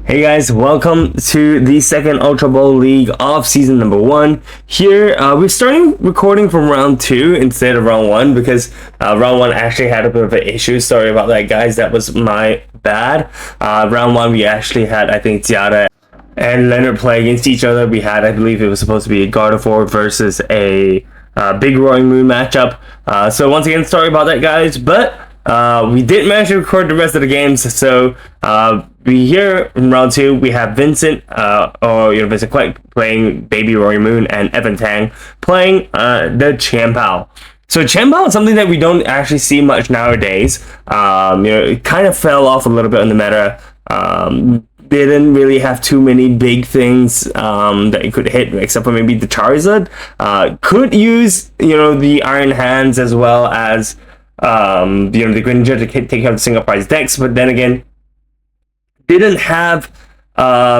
Hey guys, welcome to the second Ultra Bowl League of season number 1. Here, we're starting recording from round 2 instead of round 1 because round 1 actually had a bit of an issue. Sorry about that, guys. That was my bad. Round 1, we actually had, I think, Tiara and Leonard play against each other. We had, I believe it was supposed to be a Gardevoir versus a Big Roaring Moon matchup. So once again, sorry about that, guys, but we did manage to record the rest of the games. So we here in round 2 we have Vincent Vincent Quah playing Baby Roaring Moon and Evan Tang playing the Chien-Pao. So Chien-Pao is something that we don't actually see much nowadays. It kind of fell off a little bit in the meta. They didn't really have too many big things that it could hit, except for maybe the Charizard. Could use the Iron Hands as well as the Greninja to take care of the single prize decks, but then again, didn't have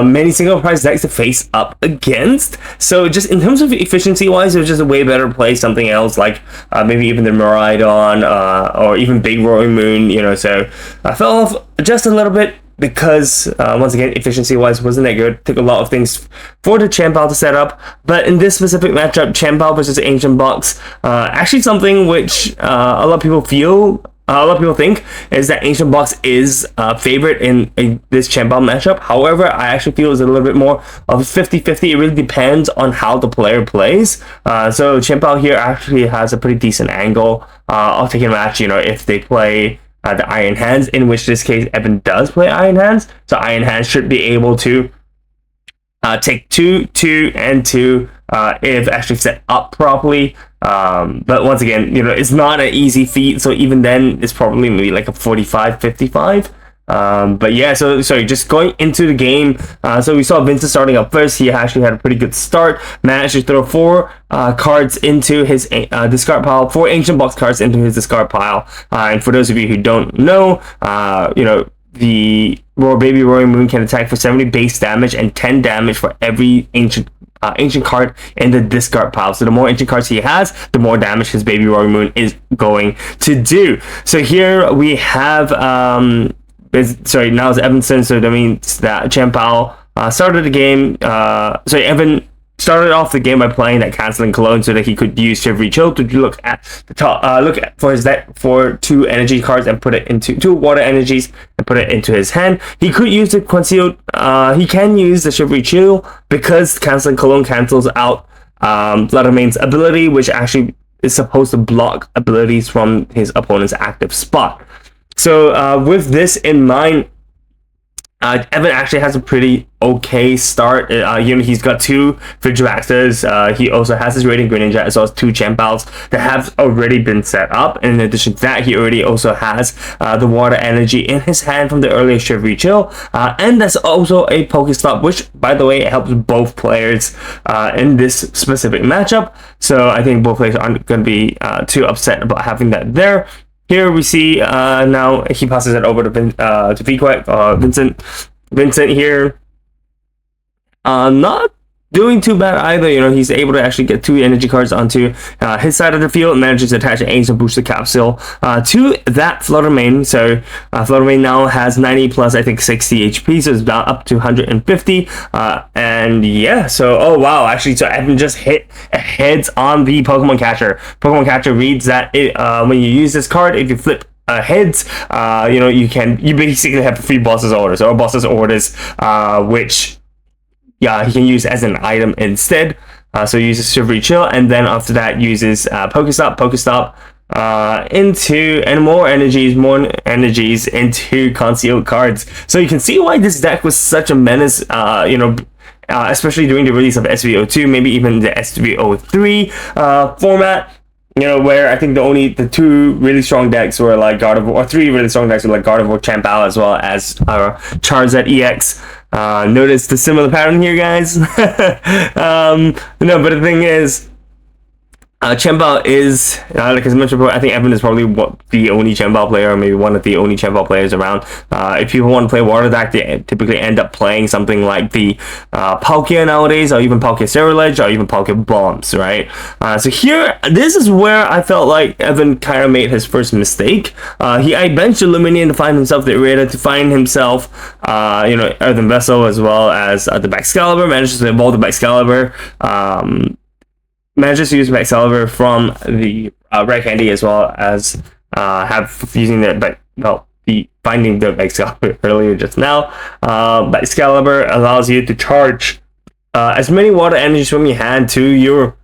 many single prize decks to face up against. So just in terms of efficiency wise, it was just a way better play something else, like maybe even the Miraidon or even Big Roaring Moon. So I fell off just a little bit because once again, efficiency wise wasn't that good. Took a lot of things for the Chien-Pao to set up, but in this specific matchup, Chien-Pao versus Ancient Box, actually something which a lot of people think is that Ancient Box is favorite in this Chien-Pao matchup. However, I actually feel it's a little bit more of 50-50. It really depends on how the player plays. So Chien-Pao here actually has a pretty decent angle of taking a match, if they play the Iron Hands, in which this case Evan does play Iron Hands. So Iron Hands should be able to take 2, 2, and 2 if actually set up properly. But once again, it's not an easy feat, so even then it's probably maybe like a 45-55. But yeah, so just going into the game, so we saw Vincent starting up first. He actually had a pretty good start, managed to throw 4 cards into his discard pile, 4 Ancient Box cards into his discard pile. And for those of you who don't know, the Baby Roaring Moon can attack for 70 base damage and 10 damage for every ancient card in the discard pile. So the more ancient cards he has, the more damage his Baby Roaring Moon is going to do. So here we have now it's Evanson, so that means that Chien-Pao started the game. Evan started off the game by playing that Canceling Cologne so that he could use Shivery Chill to look at the top, for his deck for 2 energy cards and put it into 2 water energies and put it into his hand. He could use the concealed. He can use the Shivery Chill because Canceling Cologne cancels out Fluttermane's ability, which actually is supposed to block abilities from his opponent's active spot. So with this in mind, Evan actually has a pretty okay start. He's got 2 Frigidraxes. He also has his Radiant Greninja as well as 2 Chien-Paos that have already been set up. And in addition to that, he already also has the Water Energy in his hand from the earlier Shivery Chill. And that's also a Pokestop, which, by the way, helps both players in this specific matchup. So I think both players aren't going to be too upset about having that there. Here we see now he passes it over to Vincent. Vincent here, not doing too bad either. He's able to actually get 2 energy cards onto his side of the field and manages to attach an Ancient Booster Capsule to that Fluttermane. So Fluttermane now has 90 plus, I think, 60 HP, so it's about up to 150. And yeah, so so Evan just hit heads on the Pokemon Catcher. Pokemon Catcher reads that when you use this card, if you flip heads, you basically have 3 boss's orders which he can use as an item instead. So he uses Shivery Chill, and then after that uses Pokestop into more energies into concealed cards. So you can see why this deck was such a menace, especially during the release of SVO2, maybe even the SVO3 format. Where I think the 2 really strong decks were like Gardevoir, or 3 really strong decks were like Gardevoir, Chien-Pao, as well as Charizard EX. Notice the similar pattern here, guys. No, but the thing is, Chambao is, like I mentioned before, I think Evan is probably the only Chambao player, or maybe one of the only Chambao players around. If people want to play water deck, they typically end up playing something like the Palkia nowadays, or even Palkia Cerulege, or even Palkia Bombs, right? So here, this is where I felt like Evan kind of made his first mistake. I benched Illuminion to find himself the Irida, to find himself, Earthen Vessel, as well as the Excalibur, manages to evolve the Excalibur. Manages to use Excalibur from the Rare Candy, as well as using finding the Excalibur earlier just now. But Excalibur allows you to charge as many water energies from your hand to your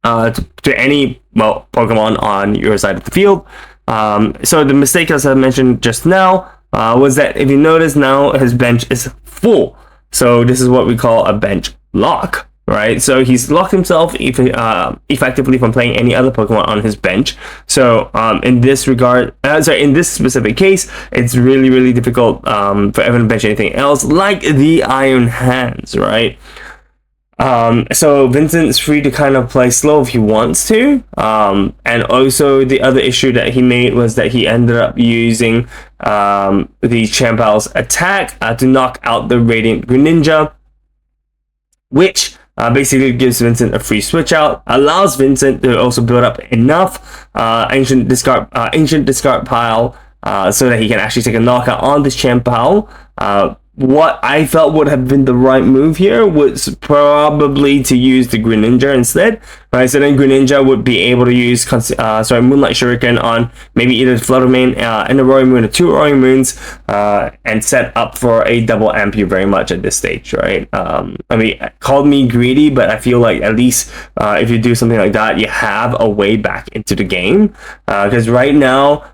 to any Pokemon on your side of the field. So the mistake, as I mentioned just now, was that if you notice now his bench is full. So this is what we call a bench lock. Right, so he's locked himself effectively from playing any other Pokemon on his bench. So in this regard, in this specific case, it's really, really difficult for Evan to bench anything else, like the Iron Hands, right? So Vincent's free to kind of play slow if he wants to. And also the other issue that he made was that he ended up using the Champao's attack to knock out the Radiant Greninja, which basically gives Vincent a free switch out, allows Vincent to also build up enough ancient discard pile so that he can actually take a knockout on this Champao. What I felt would have been the right move here was probably to use the Greninja instead, right? So then Greninja would be able to use Moonlight Shuriken on maybe either Fluttermane and a Roaring Moon or two Roaring Moons, and set up for a double Ampere very much at this stage, right? I mean, called me greedy, but I feel like at least if you do something like that, you have a way back into the game, because right now,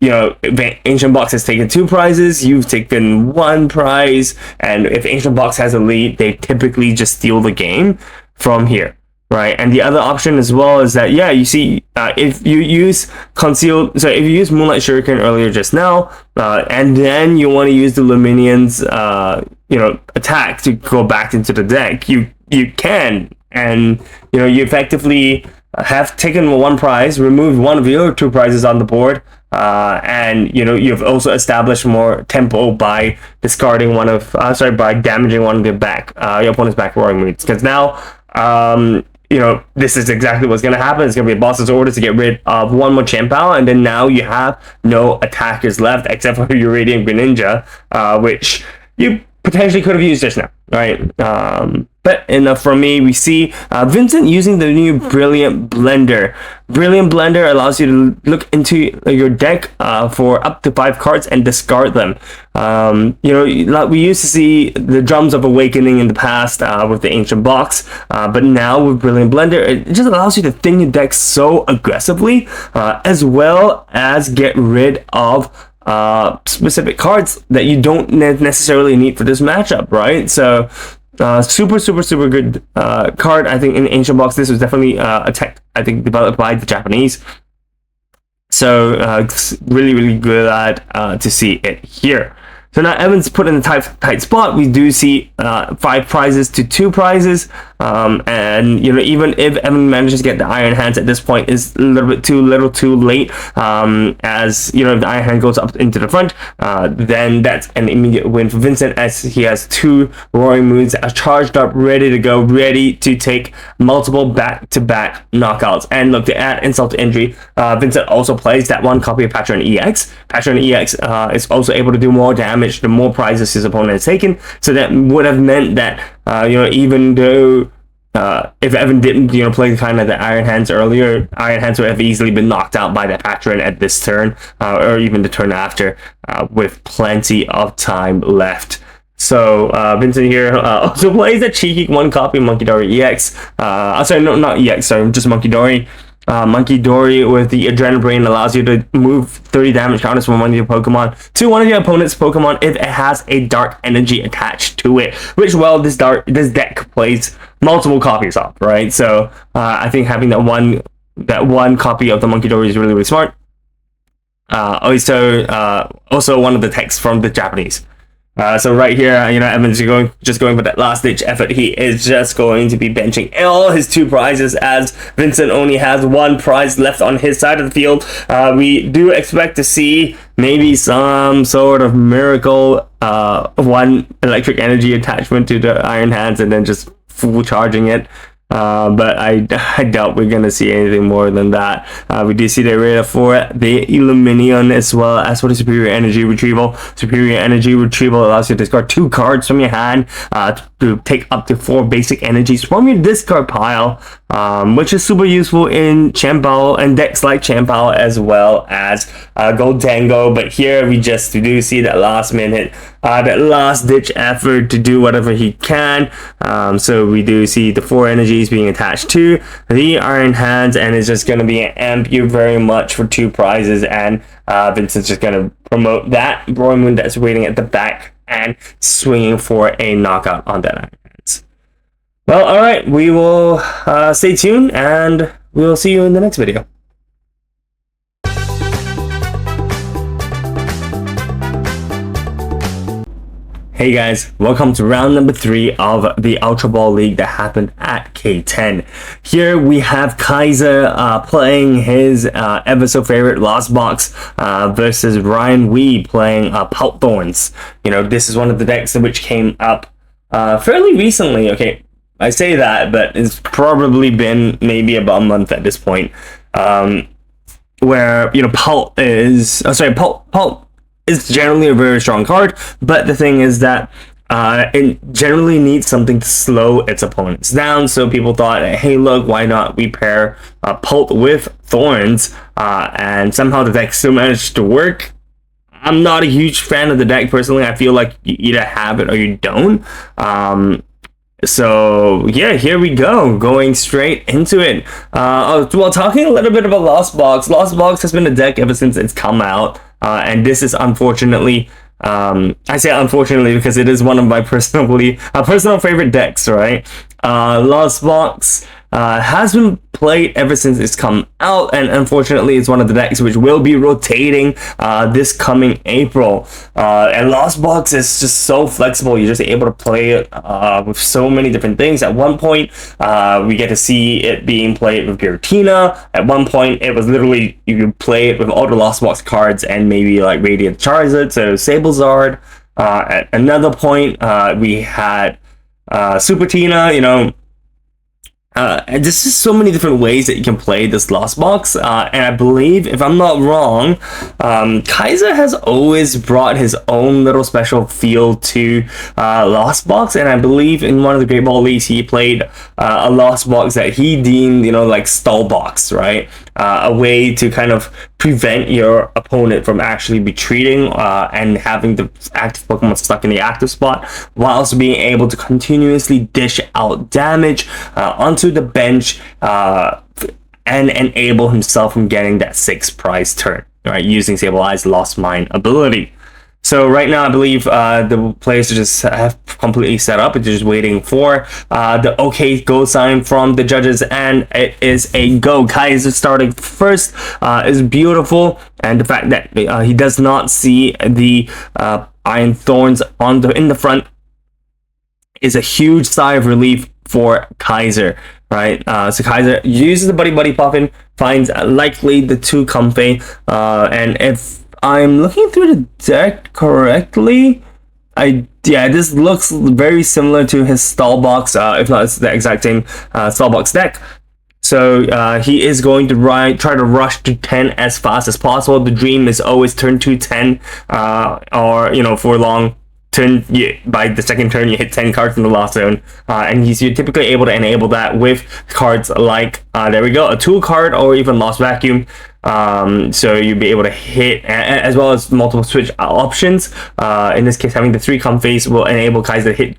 Ancient Box has taken 2 prizes, you've taken 1 prize, and if Ancient Box has a lead, they typically just steal the game from here, right? And the other option as well is that, you see, if you use if you use Moonlight Shuriken earlier just now, and then you want to use the Luminion's, attack to go back into the deck, you can, and, you effectively have taken 1 prize, removed 1 of your 2 prizes on the board, and you've also established more tempo by discarding by damaging one of your opponent's back Roaring Moons. Because now, this is exactly what's going to happen. It's going to be a boss's order to get rid of 1 more Champao, and then now you have no attackers left except for your Radiant Greninja, which you potentially could have used just now, right? But enough from me. We see Vincent using the new Brilliant Blender. Brilliant Blender allows you to look into your deck for up to 5 cards and discard them. Like we used to see the Drums of Awakening in the past with the Ancient Box, but now with Brilliant Blender, it just allows you to thin your deck so aggressively, as well as get rid of specific cards that you don't necessarily need for this matchup, right? So super good card. I think in Ancient Box this was definitely a tech developed by the Japanese, so really glad to see it here. So now Evan's put in a tight spot. We do see 5 prizes to 2 prizes, and even if Evan manages to get the Iron Hands at this point, is a little bit too late. As if the Iron Hand goes up into the front, then that's an immediate win for Vincent, as he has 2 Roaring Moons that are charged up, ready to go, ready to take multiple back-to-back knockouts. And look, to add insult to injury, Vincent also plays that 1 copy of Patron EX. Patron EX is also able to do more damage the more prizes his opponent has taken. So that would have meant that even though if Evan didn't play kind of the Iron Hands earlier, Iron Hands would have easily been knocked out by the Patron at this turn, or even the turn after, with plenty of time left. So Vincent here also plays a cheeky 1 copy of Monkey Dory EX. Not EX, just Monkey Dory. Monkey Dory with the Adrenaline Brain allows you to move 30 damage counters from one of your Pokemon to one of your opponent's Pokemon if it has a dark energy attached to it, which this deck plays multiple copies of, right? So I think having that one copy of the Monkey Dory is really smart. Also one of the texts from the Japanese. So right here, you know, Evans just going for that last ditch effort. He is just going to be benching all his 2 prizes, as Vincent only has 1 prize left on his side of the field. We do expect to see maybe some sort of miracle, 1 electric energy attachment to the Iron Hands and then just full charging it. But I doubt we're gonna see anything more than that. We do see the radar for the Illuminion as well as for the Superior Energy Retrieval. Superior Energy Retrieval allows you to discard 2 cards from your hand to take up to 4 basic energies from your discard pile, which is super useful in Champao and decks like Champao as well as Goldango. But here we just do see that last minute, that last ditch effort to do whatever he can. So we do see the 4 energies being attached to the Iron Hands, and it's just going to be an amp you very much for 2 prizes, and Vincent's just going to promote that Roymoon that's waiting at the back and swinging for a knockout on that Iron Hands. Well, alright, we will stay tuned and we'll see you in the next video. Hey guys, welcome to round number 3 of the Ultra Ball League that happened at K10. Here we have Kaiser playing his ever so favorite Lost Box versus Bryan Quah playing Pulp Thorns. You know, this is one of the decks which came up fairly recently. Okay, I say that, but it's probably been maybe about a month at this point. Where, you know, Pulp is... Pulp is generally a very strong card, but the thing is that it generally needs something to slow its opponents down. So people thought, hey, look, why not we pair Pulp with Thorns, and somehow the deck still managed to work. I'm not a huge fan of the deck personally. I feel like you either have it or you don't. So yeah, here we go, going straight into it. Well, talking a little bit about Lost Box. Lost Box has been a deck ever since it's come out. And this is unfortunately, I say unfortunately because it is one of my personal favorite decks, right? Lost Box has been played ever since it's come out, and unfortunately it's one of the decks which will be rotating this coming April. And Lost Box is just so flexible. You're just able to play it with so many different things. At one point we get to see it being played with Giratina. At one point it was literally you could play it with all the Lost Box cards and maybe like Radiant Charizard, so Sablezard. At another point we had Super Tina, you know. And there's just so many different ways that you can play this Lost Box, and I believe, if I'm not wrong, Kaiser has always brought his own little special feel to Lost Box, and I believe in one of the Great Ball Leagues he played a Lost Box that he deemed, you know, like Stall Box, right? A way to kind of prevent your opponent from actually retreating and having the active Pokemon stuck in the active spot, while also being able to continuously dish out damage onto the bench and enable himself from getting that 6th prize turn, right, using Sableye's Lost Mine ability. So right now I believe the players just have completely set up. It's just waiting for the okay go sign from the judges, and it is a go. Kaiser starting first is beautiful, and the fact that he does not see the Iron Thorns in the front is a huge sigh of relief for Kaiser, right? So Kaiser uses the Buddy Puffin, finds likely the 2 Comfey, and if I'm looking through the deck correctly, this looks very similar to his Stall Box, if not it's the exact same Stall Box deck. So he is going to try to rush to 10 as fast as possible. The dream is always turn 2 10, or, you know, for long turn, by the second turn you hit 10 cards in the Lost Zone, and you're typically able to enable that with cards like there we go, a Tool card or even Lost Vacuum. So you'll be able to hit, as well as multiple switch options. In this case, having the 3 Comfeys will enable Kaiser to hit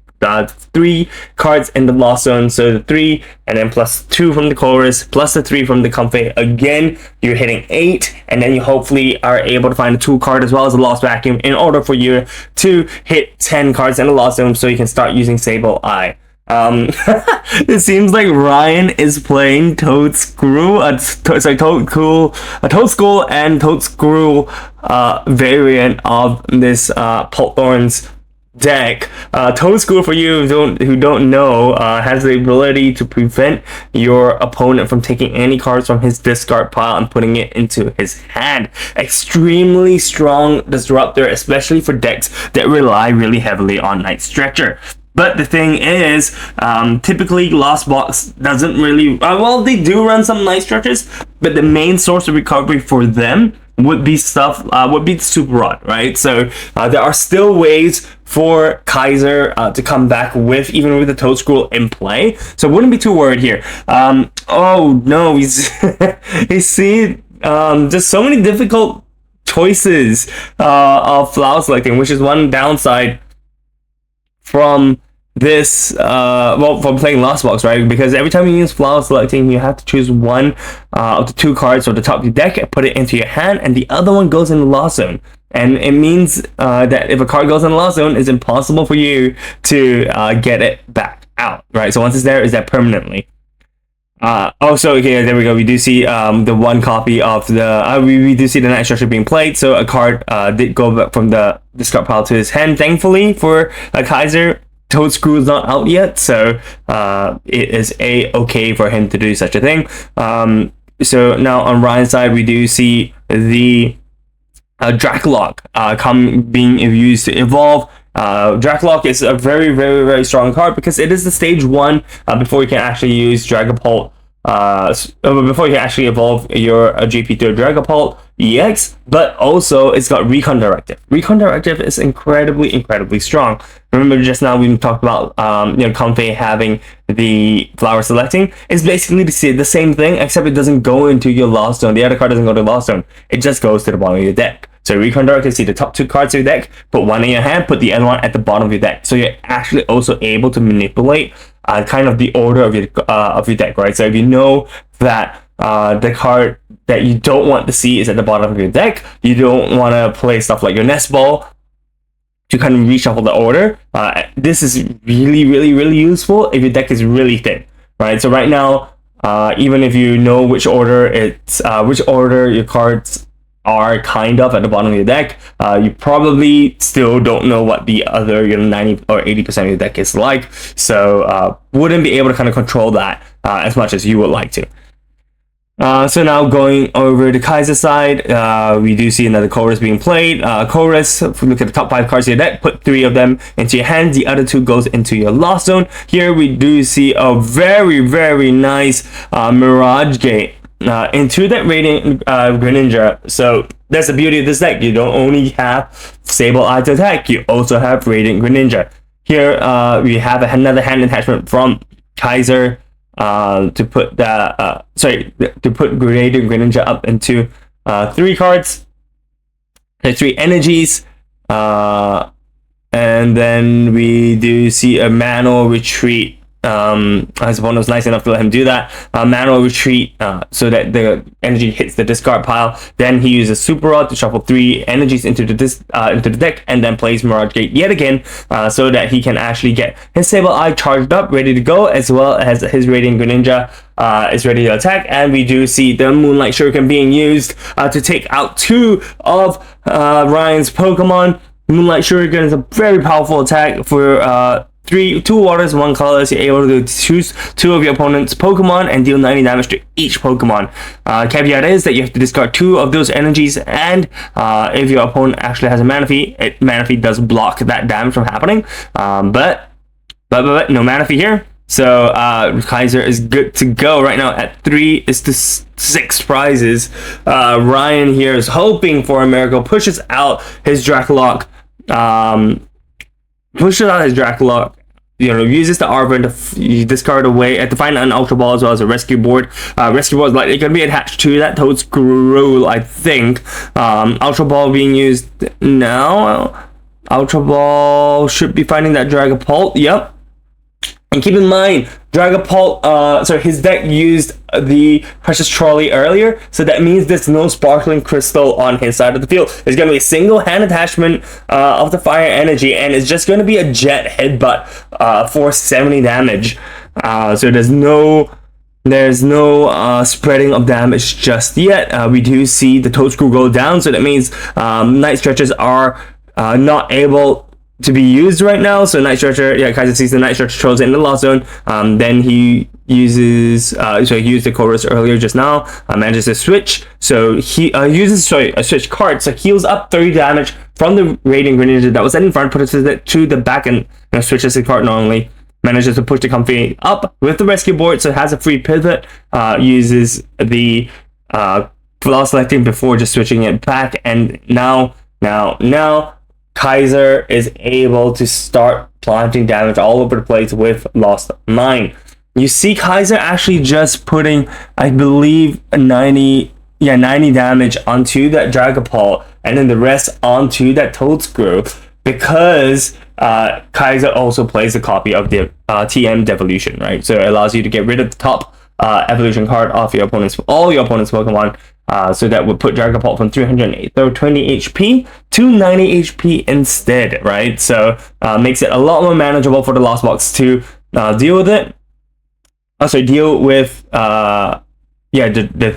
3 cards in the Lost Zone. So the 3 and then plus 2 from the Chorus plus the 3 from the Comfey. Again, you're hitting 8, and then you hopefully are able to find a 2 card as well as a Lost Vacuum in order for you to hit 10 cards in the Lost Zone, so you can start using Sableye. It seems like Ryan is playing Toad Screw, a Toad School and Toad Screw variant of this Pulp Thorns deck. Toad School, for you who don't know, has the ability to prevent your opponent from taking any cards from his discard pile and putting it into his hand. Extremely strong disruptor, especially for decks that rely really heavily on Night Stretcher. But the thing is, typically Lost Box doesn't really, well, they do run some Night Stretchers, but the main source of recovery for them would be the Super Rod, right? So there are still ways for Kaiser to come back even with the Toad Scroll in play. So wouldn't be too worried here. Oh no, he's see just so many difficult choices of flower selecting, which is one downside from this from playing Lost Box, right? Because every time you use flower selecting, you have to choose one of the 2 cards from the top of your deck and put it into your hand, and the other one goes in the Lost Zone. And it means that if a card goes in the Lost Zone, it's impossible for you to get it back out, right? So once it's there permanently. Also, okay, there we go. We do see the one copy of the we do see the Night Structure being played. So a card did go back from the discard pile to his hand. Thankfully for Kaiser, Toad Screw is not out yet, so it is okay for him to do such a thing. So now on Ryan's side, we do see the Draclock being used to evolve. Draclock is a very, very, very strong card because it is the stage 1 before you can actually use Dragapult. Before you can actually evolve your GP to a Dragapult EX, but also it's got Recon Directive. Recon Directive is incredibly strong. Remember just now we talked about Comfey having the flower selecting. It's basically the same thing, except it doesn't go into your Lost Zone. The other card doesn't go to Lost Zone. It just goes to the bottom of your deck. So Recon Directive, see the top 2 cards of your deck, put one in your hand, put the other one at the bottom of your deck. So you're actually also able to manipulate kind of the order of your deck, right? So if you know that the card that you don't want to see is at the bottom of your deck, you don't want to play stuff like your Nest Ball to kind of reshuffle the order. This is really useful if your deck is really thin, right? So right now, even if you know which order your cards are kind of at the bottom of your deck, you probably still don't know what the other 90 or 80% of your deck is like, so wouldn't be able to kind of control that as much as you would like to. So now going over the Kaiser side, we do see another Chorus being played. Chorus, if we look at the top 5 cards of your deck, put 3 of them into your hand, the other 2 goes into your Lost Zone. Here we do see a very nice Mirage Gate into that Radiant Greninja. So that's the beauty of this deck. You don't only have Sable Eye to attack, you also have Radiant Greninja. Here we have another hand attachment from Kaiser to put that to put Radiant Greninja up into 3 cards, 3 energies, and then we do see a Manual Retreat. His opponent was nice enough to let him do that. Manual Retreat, so that the energy hits the discard pile. Then he uses Super Rod to shuffle 3 energies into the deck, and then plays Mirage Gate yet again, so that he can actually get his Sable Eye charged up, ready to go, as well as his Radiant Greninja is ready to attack. And we do see the Moonlight Shuriken being used to take out 2 of Ryan's Pokemon. Moonlight Shuriken is a very powerful attack for 2 waters, 1 colors. You're able to choose 2 of your opponent's Pokemon and deal 90 damage to each Pokemon. Caveat is that you have to discard 2 of those energies, and if your opponent actually has a Manaphy, Manaphy does block that damage from happening. But no Manaphy here. So Kaiser is good to go right now at 3 is to 6 prizes. Ryan here is hoping for a miracle, pushes out his Draclock. Uses the Arbor to discard away to find an Ultra Ball, as well as a Rescue Board. Rescue Board is likely going to be attached to that Toad Scroll, I think. Ultra Ball being used now. Ultra Ball should be finding that Dragapult. Yep. And keep in mind, Dragapult, his deck used the Precious Trolley earlier, so that means there's no Sparkling Crystal on his side of the field. There's going to be a single hand attachment of the Fire Energy, and it's just going to be a Jet Headbutt for 70 damage. So there's no spreading of damage just yet. We do see the Toad Screw go down, so that means Night Stretchers are not able to be used right now. So Night Stretcher, yeah, Kaiser sees the Night Stretcher, throws it in the lost zone. Then he uses, so he used the Chorus earlier just now, manages to switch. So he uses, a switch card, so heals up 30 damage from the Radiant Greninja that was in front, puts it to the back, and switches the card normally. Manages to push the Comfey up with the rescue board, so it has a free pivot. Uses the flaw selecting before just switching it back, and now Kaiser is able to start planting damage all over the place with Lost Mine. You see Kaiser actually just putting, I believe, 90 damage onto that Dragapult, and then the rest onto that Toadscrew, because Kaiser also plays a copy of the TM Devolution, right? So it allows you to get rid of the top evolution card off your opponent's, all your opponent's Pokemon. So that would put Dragapult from 320 HP to 90 HP instead, right? So makes it a lot more manageable for the Lost Box to deal with it. Deal with the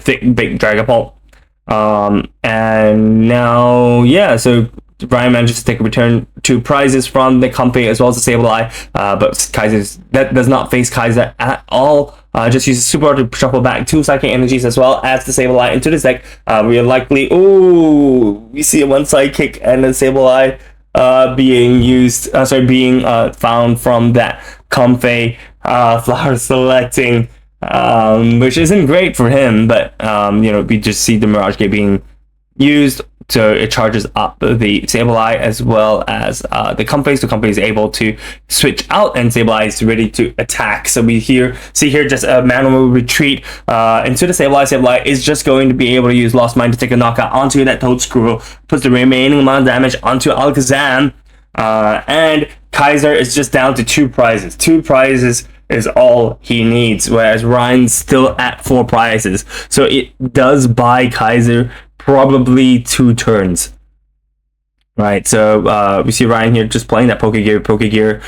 thick big Dragapult. And now, so Bryan manages to take a return 2 prizes from the Comfey as well as the Sableye, but that does not face Kaiser at all. Just uses Super to shuffle back 2 Psychic Energies as well as the Sableye into this deck. We are likely, we see a 1 Psychic and a Sableye being found from that Comfey flower selecting, which isn't great for him, but we just see the Mirage Gate being used, so it charges up the Sableye as well as the Comfey. So Comfey is able to switch out, and Sableye is ready to attack. So we see here just a manual retreat into the Sableye. Sableye is just going to be able to use Lost Mine to take a knockout onto that Toadscrew, puts the remaining amount of damage onto Alakazam, and Kaiser is just down to 2 prizes. 2 prizes is all he needs, whereas Ryan's still at 4 prizes. So it does buy Kaiser probably 2 turns, right? So we see Ryan here just playing that Pokegear.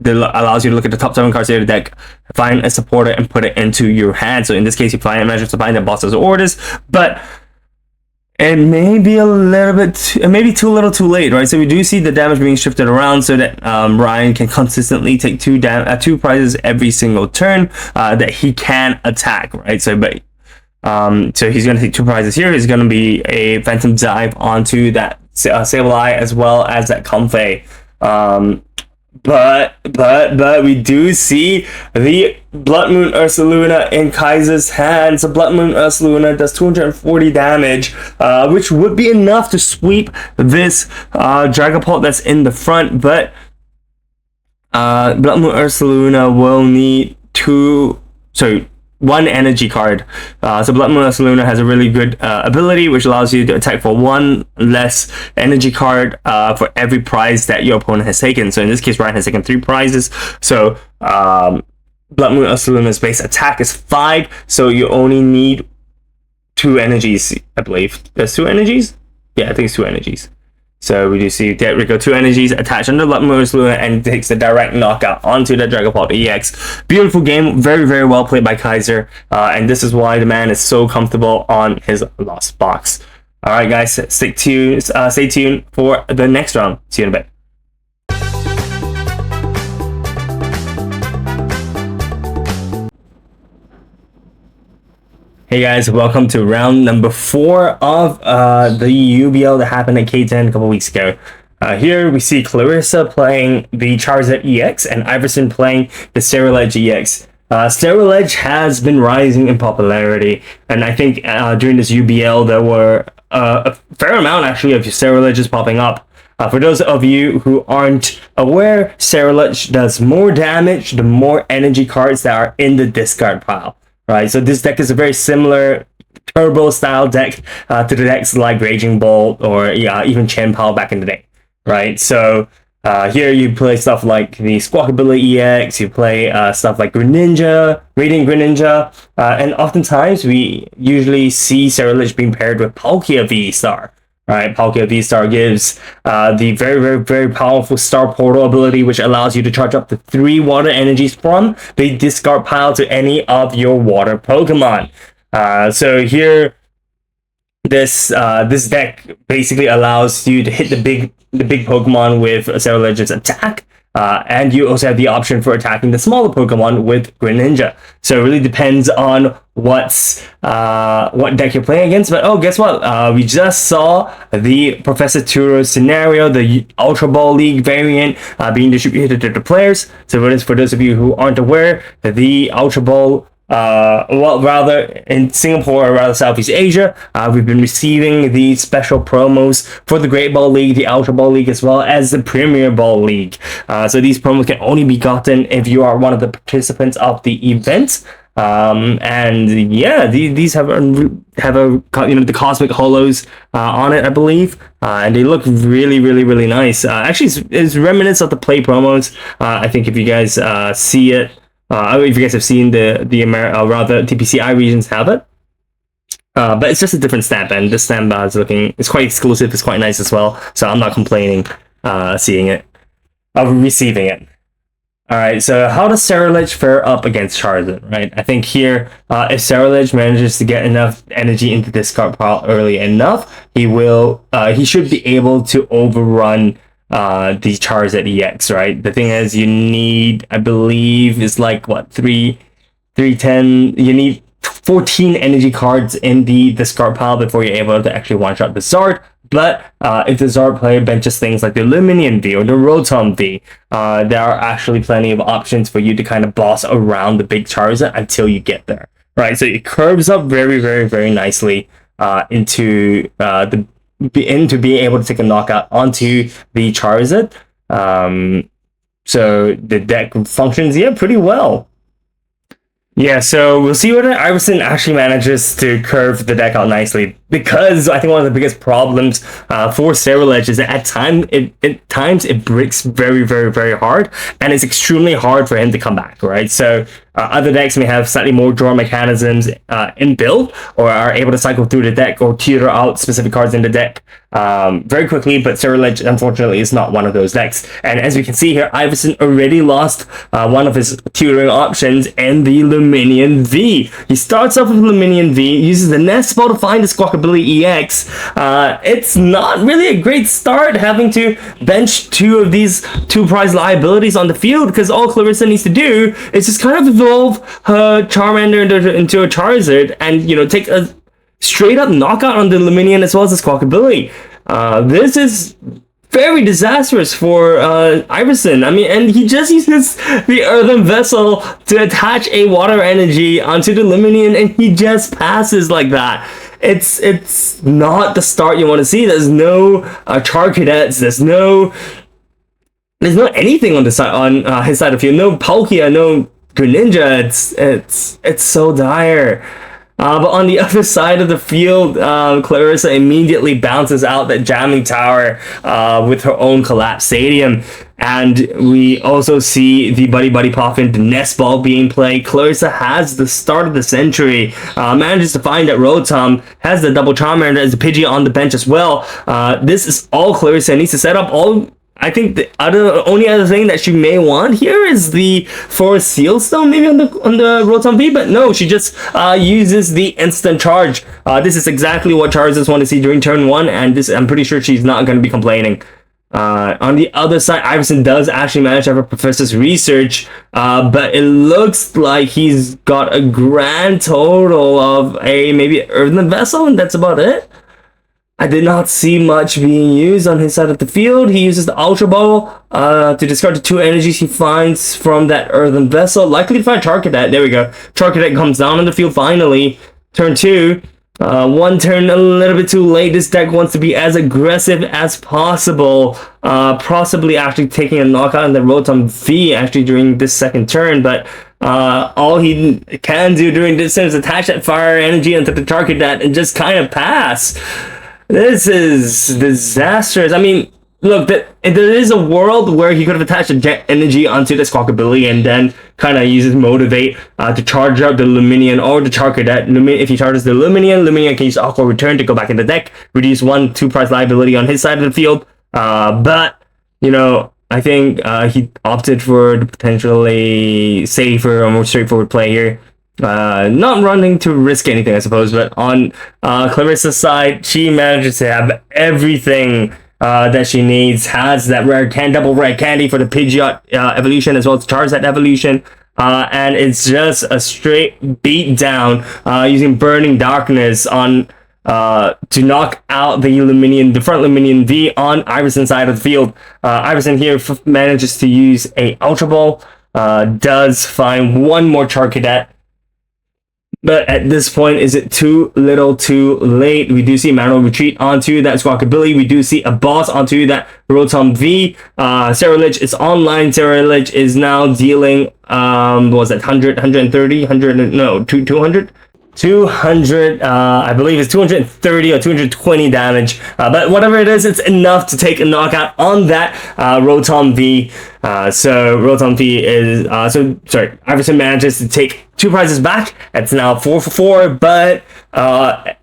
That allows you to look at the top 7 cards of the deck, find a supporter, and put it into your hand. So in this case, you manages to find the Boss's Orders, but it may be a little bit, maybe too little too late, right? So we do see the damage being shifted around so that Ryan can consistently take 2 prizes every single turn that he can attack, right? So he's going to take 2 prizes here. He's going to be a Phantom Dive onto that Sableye as well as that Comfey. But we do see the Blood Moon Ursaluna in Kaiser's hands. So Blood Moon Ursaluna does 240 damage, which would be enough to sweep this Dragapult that's in the front. But Blood Moon Ursaluna will need 1 energy card. So Blood Moon Ursaluna has a really good ability which allows you to attack for 1 less energy card for every prize that your opponent has taken. So in this case, Ryan has taken 3 prizes. So Blood Moon Ursaluna's base attack is 5, so you only need 2 energies, I believe. There's 2 energies? Yeah, I think it's 2 energies. So we do see there we go, 2 energies attached under Blood Moon Ursaluna, and takes the direct knockout onto the Dragapult EX. Beautiful game, very, very well played by Kaiser, and this is why the man is so comfortable on his Lost Box. Alright guys, stay tuned for the next round. See you in a bit. Hey guys, welcome to round number 4 of the UBL that happened at K10 a couple weeks ago. Here we see Clarissa playing the Charizard EX and Iverson playing the Sterilege EX. Sterilege has been rising in popularity, and I think during this UBL there were a fair amount actually of Sterileges popping up. For those of you who aren't aware, Sterilege does more damage the more energy cards that are in the discard pile. Right, so this deck is a very similar turbo style deck to the decks like Raging Bolt or even Chien-Pao back in the day. Right, so here you play stuff like the Squawkabilly EX, you play stuff like Greninja, Radiant Greninja, and oftentimes we usually see Sterilege being paired with Palkia V-Star. Right, Palkia V-Star gives the very, very, very powerful Star Portal ability, which allows you to charge up to 3 water energies from the discard pile to any of your water Pokemon. So here, this deck basically allows you to hit the big the big Pokemon with Cerulegi's attack. And you also have the option for attacking the smaller Pokemon with Greninja. So it really depends on what deck you're playing against. But oh, guess what? We just saw the Professor Turo scenario, the Ultra Ball League variant being distributed to the players. So for those of you who aren't aware, the Ultra Ball, well, rather in Singapore or rather Southeast Asia, we've been receiving the special promos for the Great Ball League, the Ultra Ball League, as well as the Premier Ball League. So these promos can only be gotten if you are one of the participants of the event. And yeah, these have the Cosmic Holos on it, I believe, and they look really nice. Actually, it's reminiscent of the Play promos. I think if you guys see it. If you guys have seen the rather TPCI regions have it, but it's just a different stamp, and this stamp it's quite exclusive. It's quite nice as well, so I'm not complaining seeing it, receiving it. All right, so how does Cerulege fare up against Charizard? Right, I think here if Cerulege manages to get enough energy into discard pile early enough, he should be able to overrun the Charizard EX, right? The thing is, you need, I believe, is like what 310. You need 14 energy cards in the discard pile before you're able to actually one-shot the Zard. But if the Zard player benches things like the Lumineon V or the Rotom V, there are actually plenty of options for you to kind of boss around the big Charizard until you get there, right? So it curves up very nicely into being able to take a knockout onto the Charizard. So the deck functions, pretty well. Yeah, so we'll see whether Iverson actually manages to curve the deck out nicely, because I think one of the biggest problems for Cerulege is that at times it breaks very hard, and it's extremely hard for him to come back, right? So other decks may have slightly more draw mechanisms inbuilt, or are able to cycle through the deck or tutor out specific cards in the deck very quickly, but Cerulege, unfortunately, is not one of those decks. And as we can see here, Iverson already lost one of his tutoring options in the Lumineon V. He starts off with Lumineon V, uses the Nest Ball to find the Squawkabilly EX. It's not really a great start having to bench two of these two prize liabilities on the field, because all Clarissa needs to do is just kind of evolve her Charmander into a Charizard and, take a straight up knockout on the Lumineon as well as the Squawkabilly. This is very disastrous for Iverson. I mean, and he just uses the Earthen Vessel to attach a water energy onto the Lumineon, and he just passes like that. It's not the start you want to see. There's no Char Cadets. There's no anything on the side on his side of the field. No Palkia. No Greninja. It's so dire. But on the other side of the field, Clarissa immediately bounces out that jamming tower with her own collapsed stadium. And we also see the Buddy Poffin, the Nest Ball being played. Clarissa has the start of the century, manages to find that Rotom, has the double Charmander as a Pidgey on the bench as well. This is all Clarissa needs to set up. I think the only other thing that she may want here is the Forest Seal Stone, maybe on the Rotom V, but no, she just uses the instant charge. This is exactly what Charizards want to see during turn 1, and I'm pretty sure she's not going to be complaining. On the other side, Iverson does actually manage to have a Professor's Research, but it looks like he's got a grand total of maybe Earthen Vessel, and that's about it. I did not see much being used on his side of the field. He uses the Ultra Ball to discard the 2 energies he finds from that Earthen Vessel. Likely to find Charcadet. There we go. Charcadet comes down on the field finally. Turn 2. One turn a little bit too late. This deck wants to be as aggressive as possible. Possibly actually taking a knockout on the Rotom V actually during this second turn. But all he can do during this turn is attach that fire energy onto the Charcadet and just kind of pass. This is disastrous. I mean, look, there is a world where he could have attached a jet energy onto the Squawkabilly and then kind of uses Motivate to charge up the Lumineon or the Charcadet. If he charges the Lumineon can use Aqua Return to go back in the deck, reduce 1/2 prize liability on his side of the field. But, I think he opted for the potentially safer or more straightforward play here. Not running to risk anything, I suppose, but on Clarissa's side, she manages to have everything that she needs. Has that double rare candy for the Pidgeot evolution as well as Charizard evolution. And it's just a straight beat down using Burning Darkness on to knock out the front Luminion V on Iverson's side of the field. Iverson here manages to use a Ultra Ball, does find one more Charcadet. But at this point, is it too little too late? We do see Manual Retreat onto that Squawkabilly. We do see a boss onto that Rotom V. Ceruledge is online. Ceruledge is now dealing, what was that, 100, 130, 100, no, 200? 200, I believe it's 230 or 220 damage. But whatever it is, it's enough to take a knockout on that Rotom V. So Rotom V is, Iverson manages to take 2 prizes back. It's now 4 for 4, but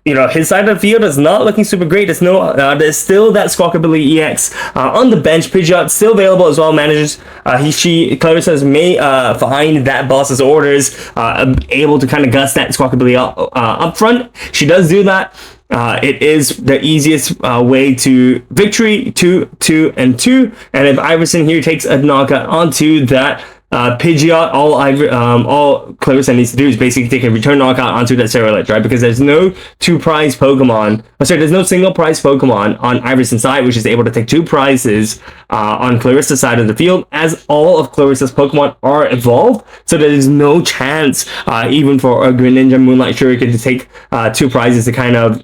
his side of the field is not looking super great. There's still that Squawkabilly EX on the bench. Pidgeot still available as well. Manages Clarissa may find that boss's orders, able to kind of guts that Squawkabilly up front. She does do that. It is the easiest way to victory, 2, 2, and 2. And if Iverson here takes a knockout onto that Pidgeot, all Clarissa needs to do is basically take a return knockout onto that Ceruledge, right? Because there's no there's no single prize Pokemon on Iverson's side, which is able to take 2 prizes on Clarissa's side of the field, as all of Clarissa's Pokemon are evolved. So there is no chance, even for a Greninja Moonlight Shuriken to take 2 prizes to kind of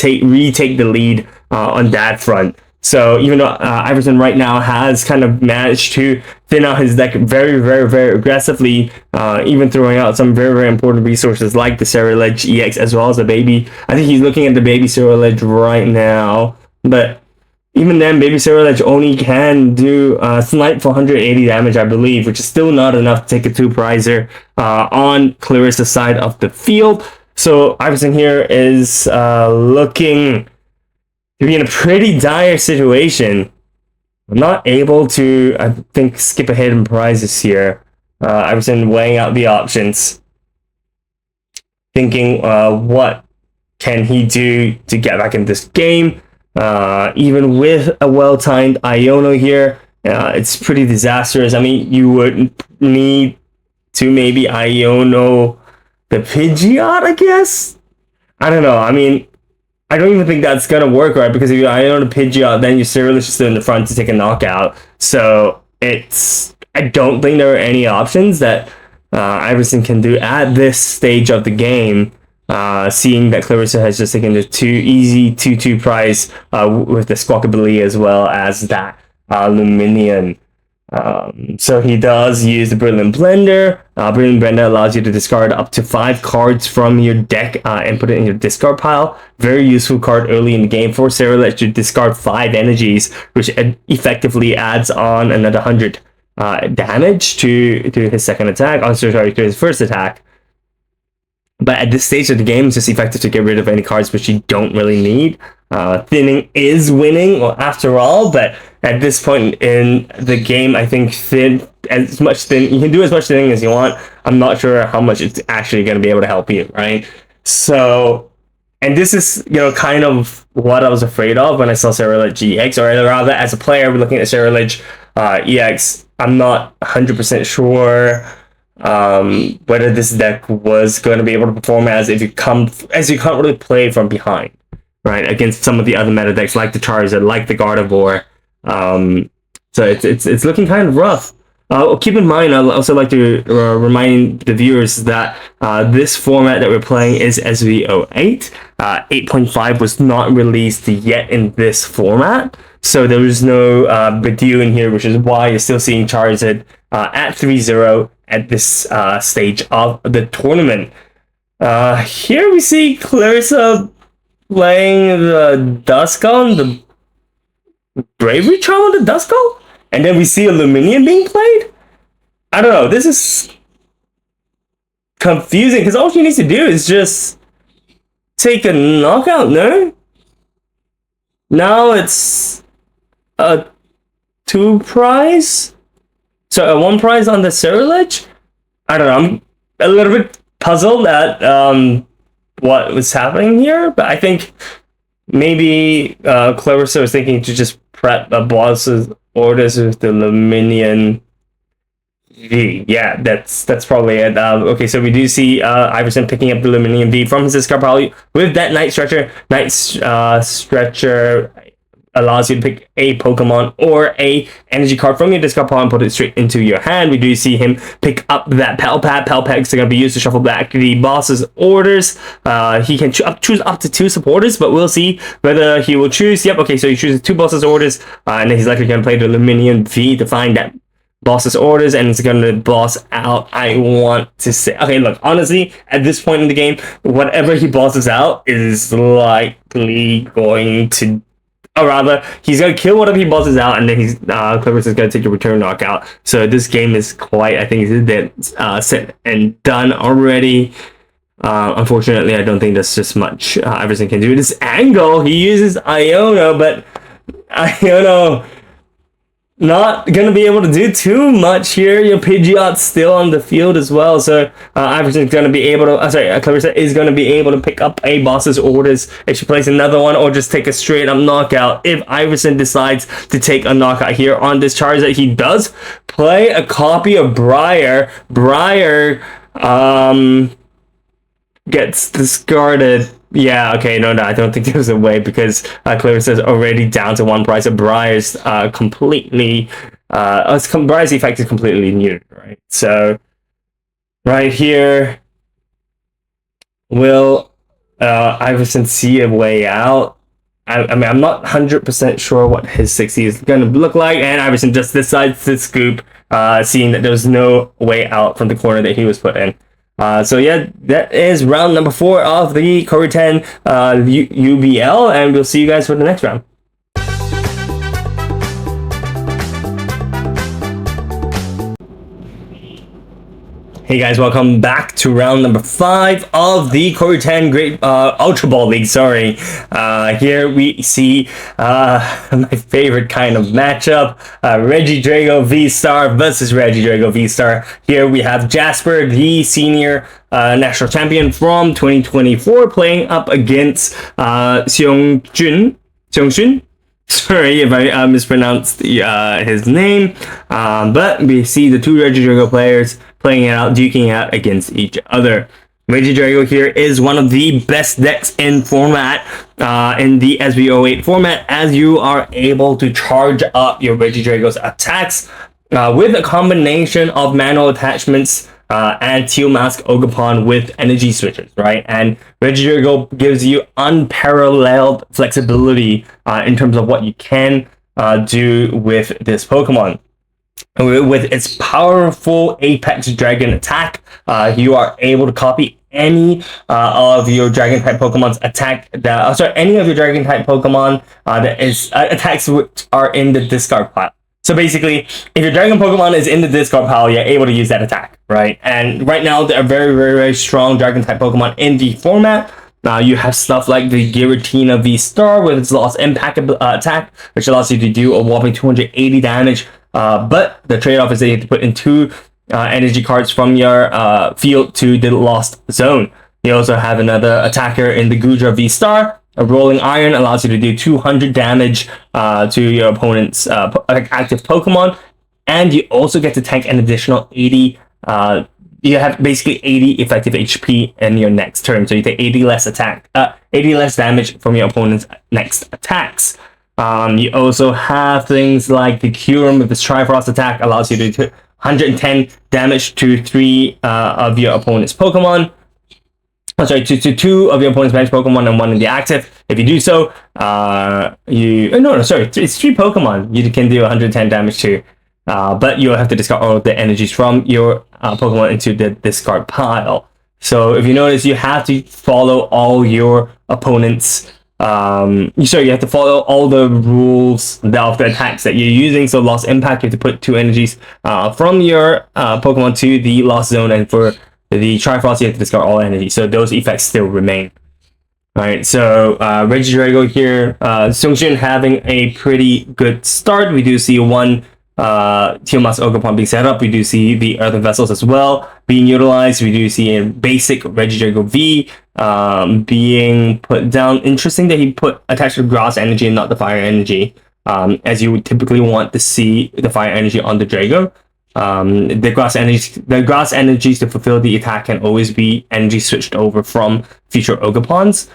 retake the lead on that front. So even though Iverson right now has kind of managed to thin out his deck very, very, very aggressively, even throwing out some very, very important resources like the Ceruledge EX as well as the baby. I think he's looking at the baby Ceruledge right now, but even then, baby Ceruledge only can do snipe for 180 damage, I believe, which is still not enough to take a 2-prizer on Clarissa's side of the field. So Iverson here is looking to be in a pretty dire situation. I'm not able to, I think, skip ahead in prizes here. Iverson weighing out the options. Thinking, what can he do to get back in this game? Even with a well-timed Iono here, it's pretty disastrous. I mean, you would need to maybe Iono the Pidgeot, I guess? I don't know. I mean, I don't even think that's gonna work, right? Because if you Iono the Pidgeot, then your Ceruledge is still in the front to take a knockout. So I don't think there are any options that Iverson can do at this stage of the game. Seeing that Clarissa has just taken the 2 prize with the Squawkabilly as well as that Luminion. So he does use the Brilliant Blender. Brilliant Blender allows you to discard up to 5 cards from your deck and put it in your discard pile. Very useful card early in the game for Ceruledge to discard 5 energies, which effectively adds on another 100 damage to his second attack. Also, sorry, to his first attack. But at this stage of the game, it's just effective to get rid of any cards which you don't really need. Thinning is winning, after all, but at this point in the game, I think you can do as much thinning as you want. I'm not sure how much it's actually going to be able to help you, right? So, and this is, kind of what I was afraid of when I saw Ceruledge EX, or rather, as a player, looking at Ceruledge EX, I'm not 100% sure whether this deck was going to be able to perform as you can't really play from behind, right, against some of the other meta decks like the Charizard, like the Gardevoir. So it's looking kind of rough. Keep in mind, I'd also like to remind the viewers that this format that we're playing is SVO8. 8.5 was not released yet in this format, so there is no Bidoof in here, which is why you're still seeing Charizard at 3-0 at this stage of the tournament. Here we see Clarissa playing the Duskull, the Bravery Charm on the Duskull, and then we see a Luminion being played. I don't know, this is confusing, because all she needs to do is just take a knockout, no? Now it's a 2 prize? So a 1 prize on the Ceruledge? I don't know, I'm a little bit puzzled at what was happening here, but I think maybe Clarissa was thinking to just prep a boss's orders with the Luminian V. Yeah, that's probably it. Okay, so we do see Iverson picking up the Luminium V from his discard pile with that Night Stretcher. Stretcher allows you to pick a Pokemon or a energy card from your discard pile and put it straight into your hand. We do see him pick up that Pel Pad. Pel Pads are going to be used to shuffle back the boss's orders. He can choose up to 2 supporters, but we'll see whether he will choose. Yep, okay, so he chooses 2 boss's orders, and then he's likely going to play the Luminium V to find that boss's orders, and it's gonna boss out. I want to say, okay, look, honestly, at this point in the game, whatever he bosses out is likely going to, or rather, he's gonna kill whatever he bosses out, and then he's Clarissa is gonna take a return knockout. So this game is quite, I think, is that set and done already. Unfortunately, I don't think there's just much Iverson can do. This angle, he uses Iono, but Iono not gonna be able to do too much here. Your Pidgeot's still on the field as well, so Iverson's gonna be able to. Clarissa is gonna be able to pick up a boss's orders if she plays another one, or just take a straight up knockout. If Iverson decides to take a knockout here on this Charizard, he does play a copy of Briar. Briar gets discarded. Yeah, okay, no, I don't think there's a way, because Clarissa's already down to 1 price. So Briar's completely, Briar's effect is completely new, right? So, right here, will Iverson see a way out? I mean, I'm not 100% sure what his 60 is going to look like, and Iverson just decides to scoop, seeing that there's no way out from the corner that he was put in. So yeah, that is round number 4 of the Kouriten UBL, and we'll see you guys for the next round. Hey guys, welcome back to round number 5 of the Kouriten Great Ultra Ball League. Sorry, here we see my favorite kind of matchup: Regidrago V-Star versus Regidrago V-Star. Here we have Jasper, the senior national champion from 2024, playing up against Seongshun. Sorry if I mispronounced his name, but we see the 2 Regidrago players playing it out, duking out against each other. Regidrago here is one of the best decks in format, in the SB08 format, as you are able to charge up your Regidrago's attacks with a combination of manual attachments and Teal Mask Ogerpon with energy switches, right? And Regidrago gives you unparalleled flexibility in terms of what you can do with this Pokemon. With its powerful Apex Dragon attack, you are able to copy any of your Dragon type Pokemon's attack any of your Dragon type Pokemon that is attacks which are in the discard pile. So basically, if your Dragon Pokemon is in the discard pile, you're able to use that attack, right? And right now, there are very, very, very strong Dragon type Pokemon in the format. You have stuff like the Giratina V-Star with its Lost Impact attack, which allows you to do a whopping 280 damage. But the trade-off is that you have to put in 2 energy cards from your field to the Lost Zone. You also have another attacker in the Gudra V-Star. A Rolling Iron allows you to do 200 damage to your opponent's active Pokemon. And you also get to tank an additional 80 you have basically 80 effective HP in your next turn, so you take 80 less damage from your opponent's next attacks. You also have things like the Kyurem with this Trifrost attack, allows you to do 110 damage to 3 of your opponent's Pokemon. To 2 of your opponent's bench Pokemon and 1 in the active. If you do so, it's 3 Pokemon you can do 110 damage to. But you'll have to discard all of the energies from your Pokemon into the discard pile. So if you notice, you have to follow all your opponent's you have to follow all the rules of the attacks that you're using. So Lost Impact, you have to put 2 energies from your Pokemon to the Lost Zone, and for the Trifrost, you have to discard all energy. So those effects still remain. Alright, so Regidrago here, Seongshun having a pretty good start. We do see 1 Teal Mask Ogerpon being set up. We do see the Earthen Vessels as well being utilized. We do see a basic Regidrago V being put down. Interesting that he put attached to Grass Energy and not the Fire Energy, as you would typically want to see the Fire Energy on the Drago. The grass energies to fulfill the attack can always be energy switched over from future Ogerpons.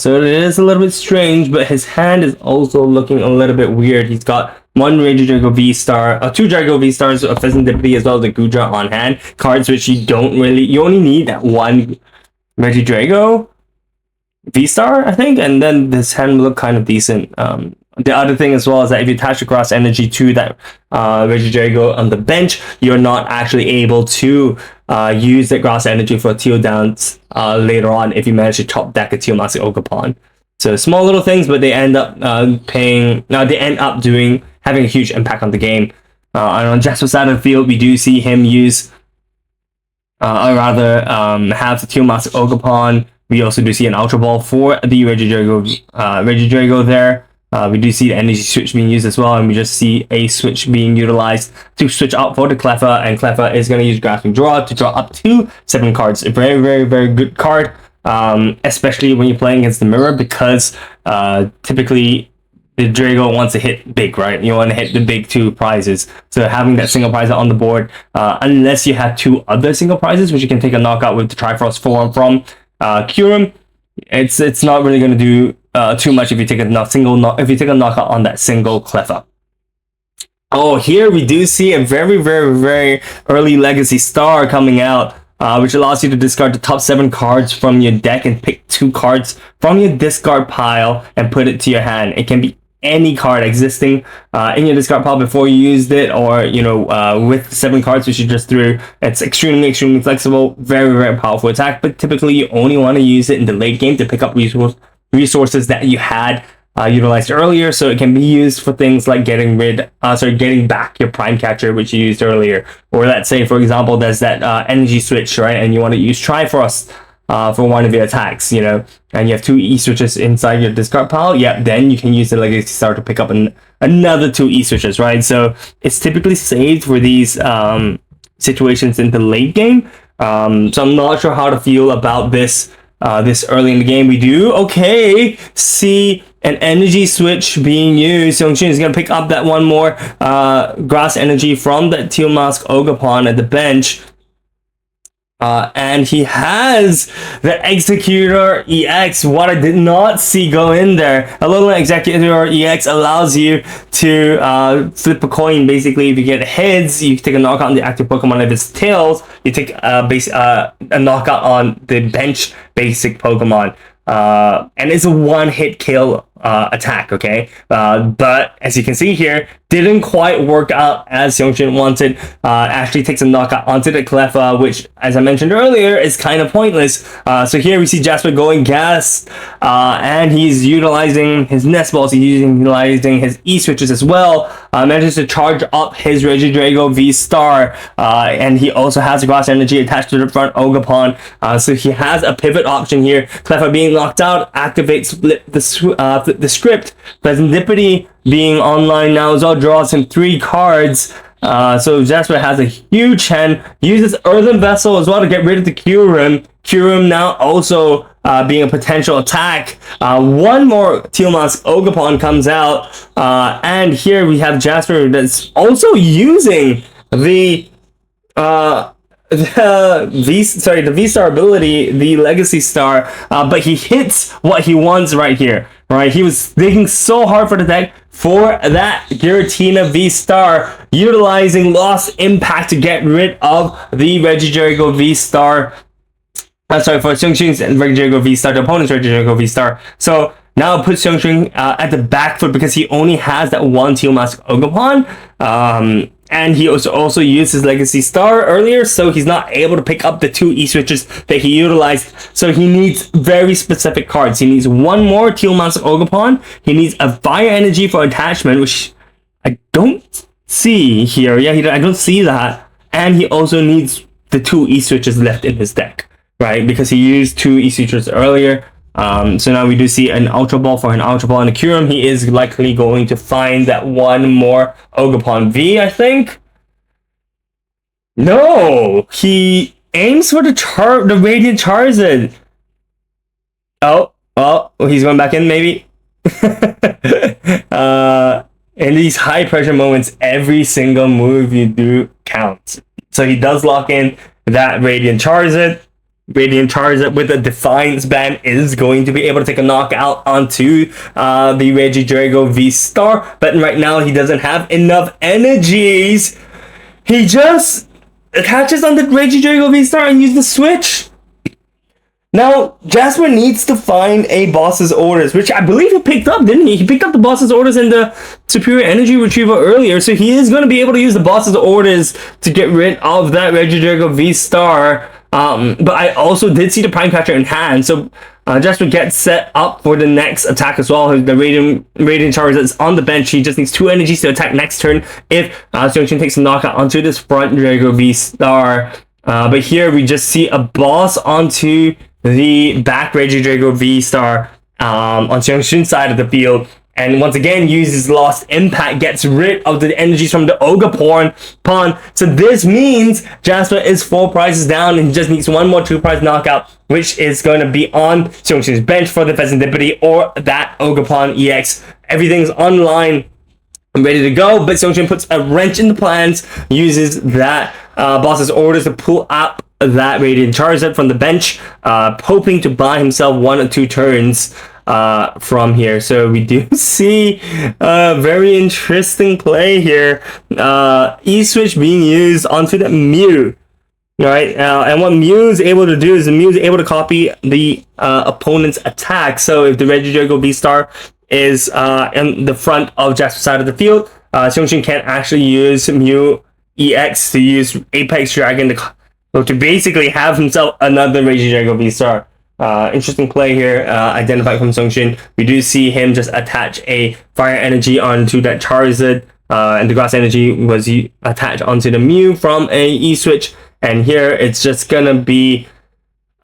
So it is a little bit strange, but his hand is also looking a little bit weird. He's got one Regidrago V-Star, two Drago V-Stars, a Pheasantipity, as well as a Gudra on hand. Cards which you only need that one Regidrago V-Star, I think, and then this hand will look kind of decent. The other thing as well is that if you attach the Grass Energy to that Regidrago on the bench, you're not actually able to use that Grass Energy for Teal Dance later on if you manage to top deck a Teal Mask Ogerpon. So small little things, but they end up having a huge impact on the game. And on Jasper's side of the field, we do see him use, have the Teal Mask Ogerpon. We also do see an Ultra Ball for the Regidrago there. We do see the energy switch being used as well, and we just see a switch being utilized to switch out for the Cleffa, and Cleffa is going to use Grasping Draw to draw up to 7 cards. A very, very, very good card, especially when you're playing against the mirror, because typically the Drago wants to hit big, right? You want to hit the big 2 prizes. So having that single prize on the board, unless you have 2 other single prizes, which you can take a knockout with the Triforce form from Kouriten, it's not really going to do too much if you take a knockout on that single Cleffa. Oh, here we do see a very, very, very early Legacy Star coming out, which allows you to discard the top 7 cards from your deck and pick 2 cards from your discard pile and put it to your hand. It can be any card existing in your discard pile before you used it, or with 7 cards which you just threw. It's extremely, extremely flexible, very, very powerful attack, but typically you only want to use it in the late game to pick up resources that you had utilized earlier, so it can be used for things like getting back your Prime Catcher, which you used earlier. Or let's say, for example, there's that energy switch, right, and you want to use Triforce for one of your attacks, and you have 2 E-switches inside your discard pile. Yeah, then you can use the Legacy Star to pick up another 2 E-switches, right? So it's typically saved for these situations in the late game. So I'm not sure how to feel about this this early in the game. We do see an energy switch being used. Seong-Shin is going to pick up that one more grass energy from that Teal Mask Ogerpon at the bench. And he has the Executor EX. What I did not see go in there. A little Executor EX allows you to flip a coin. Basically, if you get heads, you take a knockout on the active Pokemon. If it's tails, you take a knockout on the bench basic Pokemon. And it's a one-hit kill attack, okay? But as you can see here, didn't quite work out as Seong-Shin wanted. Actually takes a knockout onto the Cleffa, which, as I mentioned earlier, is kind of pointless. So here we see Jasper going gas, and he's utilizing his Nest Balls, he's utilizing his E-switches as well. Manages to charge up his Regidrago V-Star, and he also has Grass Energy attached to the front Ogerpon. So he has a pivot option here. Cleffa being locked out, activates the script. Pheasantipity being online now as well draws him 3 cards. So Jasper has a huge hand, uses Earthen Vessel as well to get rid of the Kouriten. Kouriten now also being a potential attack. One more Teal Mask Ogerpon comes out, and here we have Jasper that's also using the V-Star ability, the Legacy Star, but he hits what he wants right here, right? He was thinking so hard for the deck for that Giratina V-Star, utilizing Lost Impact to get rid of the Regidrago V-Star. For Seong-Shin's Regidrago V-Star, the opponent's Regidrago V-Star. So now it puts Seong-Shin at the back foot because he only has that one Teal Mask Ogerpon. And he also used his Legacy Star earlier, so he's not able to pick up the 2 E-switches that he utilized. So he needs very specific cards. He needs one more Teal Mask Ogerpon. He needs a Fire Energy for attachment, which I don't see here. Yeah, I don't see that. And he also needs the 2 E-switches left in his deck, right? Because he used 2 E-switches earlier. So now we do see an Ultra Ball for an Ultra Ball and a Kyurem. He is likely going to find that one more Ogerpon V, I think. No! He aims for the Radiant Charizard. Oh, he's going back in, maybe? In these high pressure moments, every single move you do counts. So he does lock in that Radiant Charizard. Radiant Charizard with a Defiance Band is going to be able to take a knockout onto the Regidrago V-Star. But right now he doesn't have enough energies. He just attaches on the Regidrago V-Star and uses the switch. Now, Jasper needs to find a boss's orders, which I believe he picked up, didn't he? He picked up the boss's orders in the Superior Energy Retrieval earlier, so he is going to be able to use the boss's orders to get rid of that Regidrago V-Star. But I also did see the Prime Catcher in hand, so Jasper gets set up for the next attack as well. The Radiant Charizard is on the bench. He just needs 2 energies to attack next turn if Seongchin takes a knockout onto this front Drago V-Star. But here we just see a boss onto the back Regidrago V-Star on Seongshin's side of the field, and once again uses Lost Impact, gets rid of the energies from the Ogerpon. So this means Jasper is 4 prizes down and just needs one more 2-prize knockout, which is going to be on Seongshin's bench for the Pheasantipity or that Ogerpon EX. Everything's online and ready to go, but Seongshin puts a wrench in the plans, uses that boss's orders to pull up that Radiant Charizard from the bench, hoping to buy himself 1 or 2 turns from here. So we do see a very interesting play here. E-Switch being used onto the Mew. Right, and what Mew is able to do is the Mew is able to copy the opponent's attack. So if the Regidrago V-Star is in the front of Jasper's side of the field, Seongshin can actually use Mew EX to use Apex Dragon to basically have himself another Regidrago V-Star. Interesting play here, identified from Seongshin. We do see him just attach a Fire Energy onto that Charizard, and the Grass Energy was attached onto the Mew from a E-Switch. And here it's just gonna be,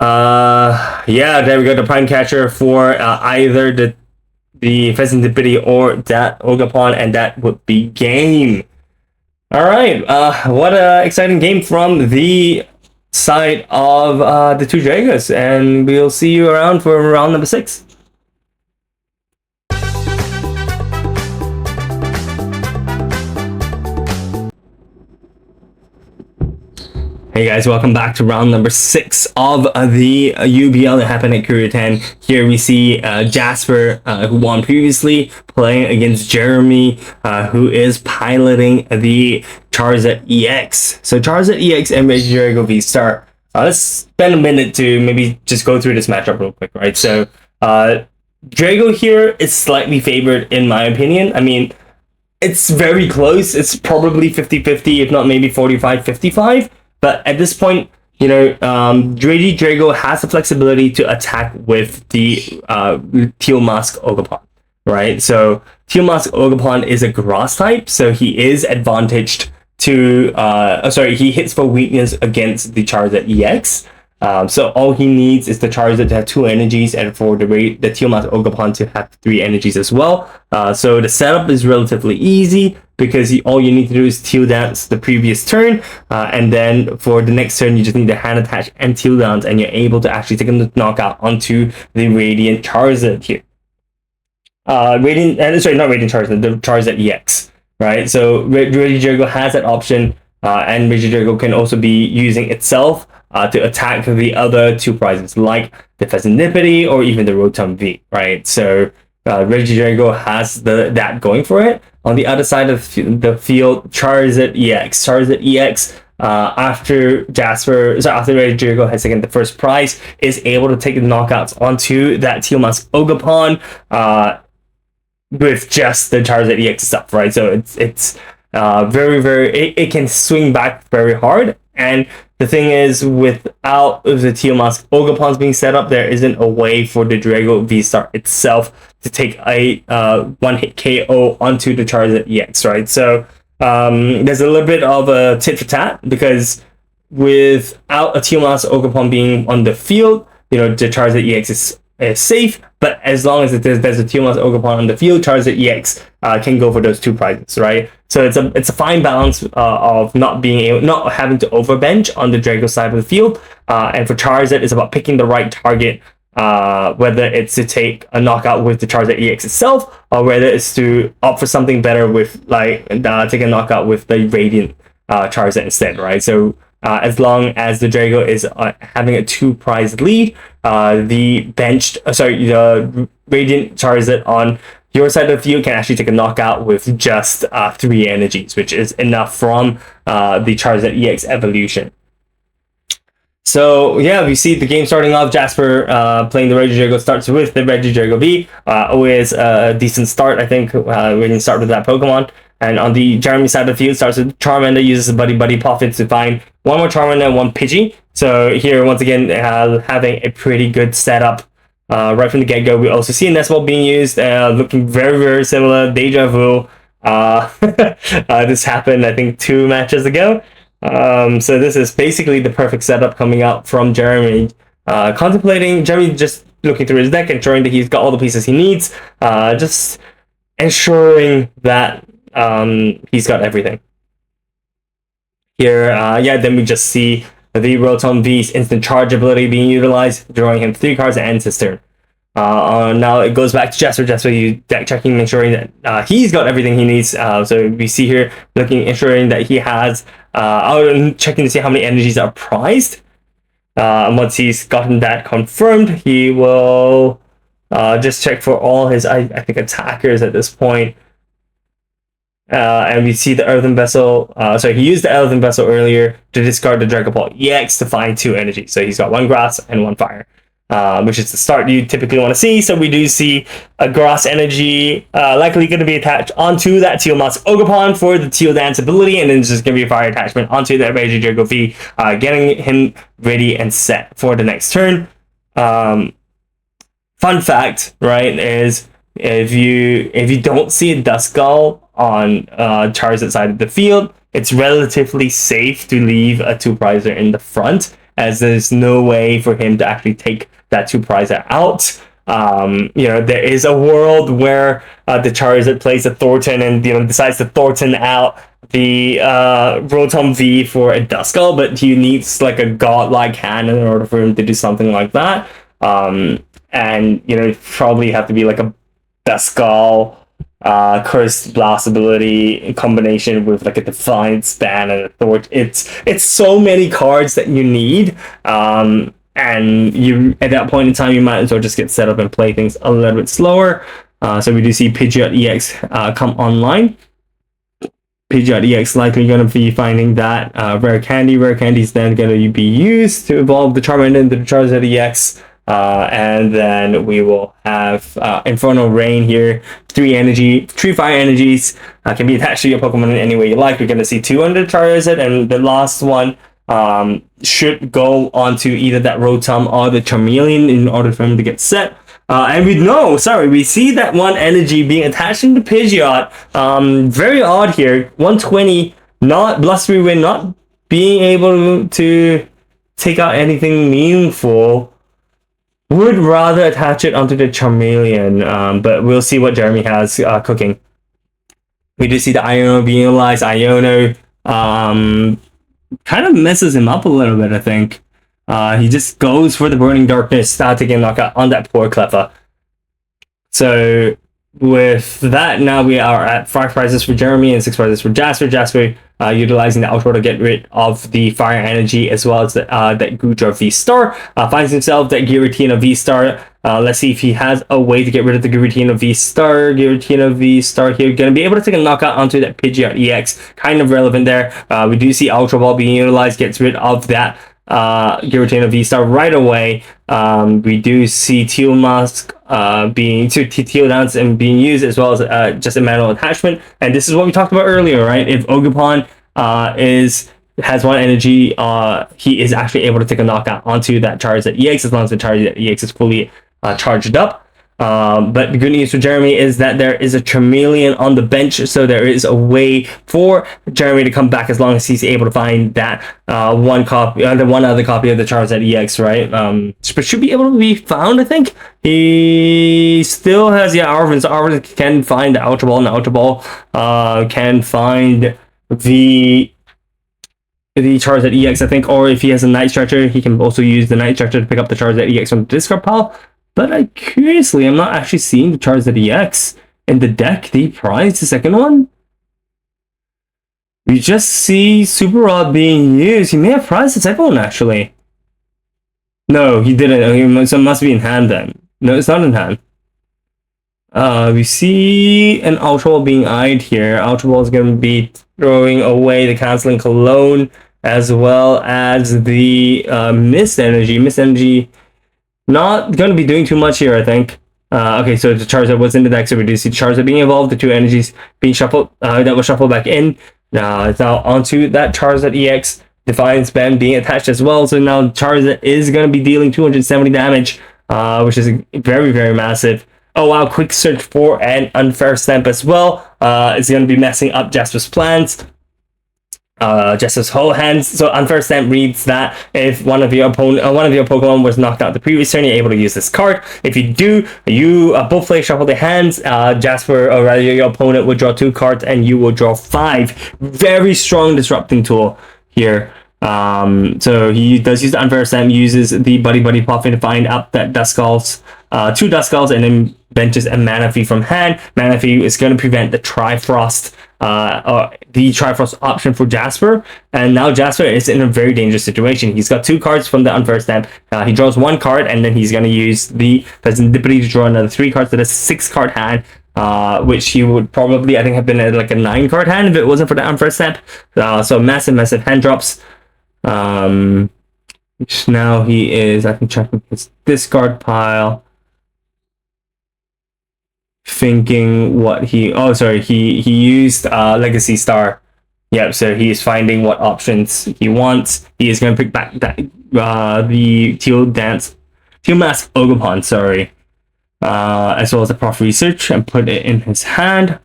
yeah, there we go, the Prime Catcher for either the Pheasantipity or that Ogerpon, and that would be game. Alright, what an exciting game from the side of the 2 Dragos, and we'll see you around for round number 6. Hey guys, welcome back to round number 6 of the UBL that happened at Kouriten. Here we see Jasper, who won previously, playing against Jeremy, who is piloting the Charizard EX. So Charizard EX and Regidrago V-Star. Let's spend a minute to maybe just go through this matchup real quick, right? So Drago here is slightly favored in my opinion. I mean, it's very close. It's probably 50-50, if not maybe 45-55. But at this point, you know, Regidrago has the flexibility to attack with the Teal Mask Ogerpon, right? So Teal Mask Ogerpon is a grass type, so he is advantaged to, he hits for weakness against the Charizard EX. So all he needs is the Charizard to have 2 energies, and for the Teal Mask Ogerpon to have 3 energies as well. So the setup is relatively easy, because all you need to do is Teal Dance the previous turn, and then for the next turn you just need to hand attach and Teal Dance, and you're able to actually take a knockout onto the Radiant Charizard here. Not Radiant Charizard, the Charizard EX, right? So Regidrago has that option, and Regidrago can also be using itself to attack the other 2 prizes, like the Pheasantipity or even the Rotom V, right? So Regidrago has that going for it. On the other side of the field, Charizard EX, after Regidrago has taken the first prize, is able to take the knockouts onto that Teal Mask Ogerpon with just the Charizard EX stuff, right? So it's it can swing back very hard. And the thing is, without the Teal Mask Ogerpons being set up, there isn't a way for the Drago V-Star itself to take a one-hit KO onto the Charizard EX, right? So there's a little bit of a tit for tat, because without a Teal Mask Ogerpon being on the field, you know, the Charizard EX is is safe, but as long as there's a Teal'c Ogerpon on the field, Charizard EX can go for those 2 prizes, right? So it's a fine balance of not having to overbench on the Draco side of the field, and for Charizard, it's about picking the right target, whether it's to take a knockout with the Charizard EX itself, or whether it's to opt for something better with take a knockout with the Radiant Charizard instead, right? So as long as the Draco is having a 2 prize lead, the Radiant Charizard on your side of the field can actually take a knockout with just 3 energies, which is enough from the Charizard EX evolution. So yeah, we see the game starting off. Jasper playing the Regidrago starts with the Regidrago V. Always a decent start, I think. We can start with that Pokemon. And on the Jeremy side of the field, starts with Charmander, uses Buddy Buddy Profits to find 1 more Charmander and 1 Pidgey. So here, once again, having a pretty good setup right from the get-go. We also see a Nest Ball being used, looking very, very similar. Deja vu. This happened, I think, 2 matches ago. So this is basically the perfect setup coming out from Jeremy. Jeremy just looking through his deck, ensuring that he's got all the pieces he needs. Just ensuring that he's got everything. Here, then we just see the Rotom V's instant charge ability being utilized, drawing him 3 cards and ends his turn. Now it goes back to Jasper. Jasper, you deck checking, ensuring that he's got everything he needs. So we see here ensuring that he has. Checking to see how many energies are prized. And once he's gotten that confirmed, he will just check for all his, I think, attackers at this point. And we see the Earthen Vessel. He used the Earthen Vessel earlier to discard the Dragon Ball EX to find 2 energy. So he's got 1 grass and 1 fire, which is the start you typically want to see. So we do see a grass energy likely going to be attached onto that Teal'c Ogerpon for the Teal Dance ability, and then there's just going to be a fire attachment onto that Regidrago V, getting him ready and set for the next turn. Fun fact, right, is if you don't see a Duskull on Charizard side of the field, it's relatively safe to leave a 2-prizer in the front, as there's no way for him to actually take that 2-prizer out. There is a world where the Charizard plays a Thornton and decides to Thornton out the Rotom V for a Duskull, but he needs like a godlike hand in order for him to do something like that. And probably have to be like a Duskull Cursed Blast ability in combination with like a Defiant Span and a Thornton. It's so many cards that you need. And you, at that point in time, you might as well just get set up and play things a little bit slower. So we do see Pidgeot EX come online. Pidgeot EX likely going to be finding that Rare Candy. Rare Candy is then going to be used to evolve the Charmander into the Charizard EX. And then we will have Infernal Rain here. 3 fire energies can be attached to your Pokemon in any way you like. We're going to see 2 under Charizard, and the last one should go onto either that Rotom or the Charmeleon in order for him to get set. And we see that 1 energy being attached to Pidgeot. Very odd here. 120, not Blustery Wind, not being able to take out anything meaningful. Would rather attach it onto the Charmeleon, but we'll see what Jeremy has cooking. We do see the Iono being utilized. Iono kind of messes him up a little bit, I think. He just goes for the Burning Darkness, taking a knockout on that poor Cleffa. So with that, now we are at 5 prizes for Jeremy and 6 prizes for Jasper. Jasper utilizing the Outro to get rid of the fire energy, as well as that Gujar V-Star. Finds himself that Giratina V-Star. Let's see if he has a way to get rid of the Giratina V-Star. Giratina V-Star here, going to be able to take a knockout onto that Pidgeot EX. Kind of relevant there. We do see Ultra Ball being utilized, gets rid of that Giratina V-Star right away. We do see Teal'c Teal Dance and being used, as well as just a manual attachment. And this is what we talked about earlier, right? If Ogerpon has 1 energy, he is actually able to take a knockout onto that Charizard EX, as long as the Charizard EX is fully charged up. But the good news for Jeremy is that there is a chameleon on the bench, so there is a way for Jeremy to come back as long as he's able to find that one other copy of the Charizard EX, right? But should be able to be found, I think. He still has Arvin, so Arvin can find the Ultra Ball, and the Ultra Ball can find the Charizard EX, I think, or if he has a Night Stretcher, he can also use the Night Stretcher to pick up the Charizard EX from the discard pile. But curiously, I'm not actually seeing the Charizard EX in the deck. Did he prize the second one? We just see Super Rod being used. He may have prized the second one, actually. No, he didn't. So it must be in hand then. No, it's not in hand. We see an Ultra Ball being eyed here. Ultra Ball is going to be throwing away the Canceling Cologne, as well as the Mist Energy. Mist Energy not going to be doing too much here, I think. Okay, so the Charizard was in the deck, so we do see Charizard being evolved, the two energies being shuffled, that will shuffle back in. It's now onto that Charizard EX, Defiance Band being attached as well, so now Charizard is going to be dealing 270 damage, which is very, very massive. Oh wow, quick search for an Unfair Stamp as well. It's going to be messing up Jasper's plans. Jasper's whole hands. So Unfair Stamp reads that if one of your Pokemon was knocked out the previous turn, you're able to use this card. If you do, you both players shuffle their hands. Jasper, or rather your opponent, will draw 2 cards, and you will draw 5. Very strong disrupting tool here. So he does use the Unfair Stamp, uses the Buddy Puffin to find up that Duskulls, 2 Duskulls, and then benches a Manaphy from hand. Manaphy is going to prevent the Trifrost, the Trifrost option for Jasper, and now Jasper is in a very dangerous situation. He's got 2 cards from the Unfair Stamp. He draws 1 card, and then he's going to use the Serendipity to draw another 3 cards to the 6-card hand, which he would probably, I think, have been at like a 9-card hand if it wasn't for the Unfair Stamp. So massive hand drops. Which now he is, I can check his discard pile. Thinking what he used Legacy Star. Yep, so he is finding what options he wants. He is going to pick back that the Teal Mask Ogerpon, as well as the Prof Research, and put it in his hand.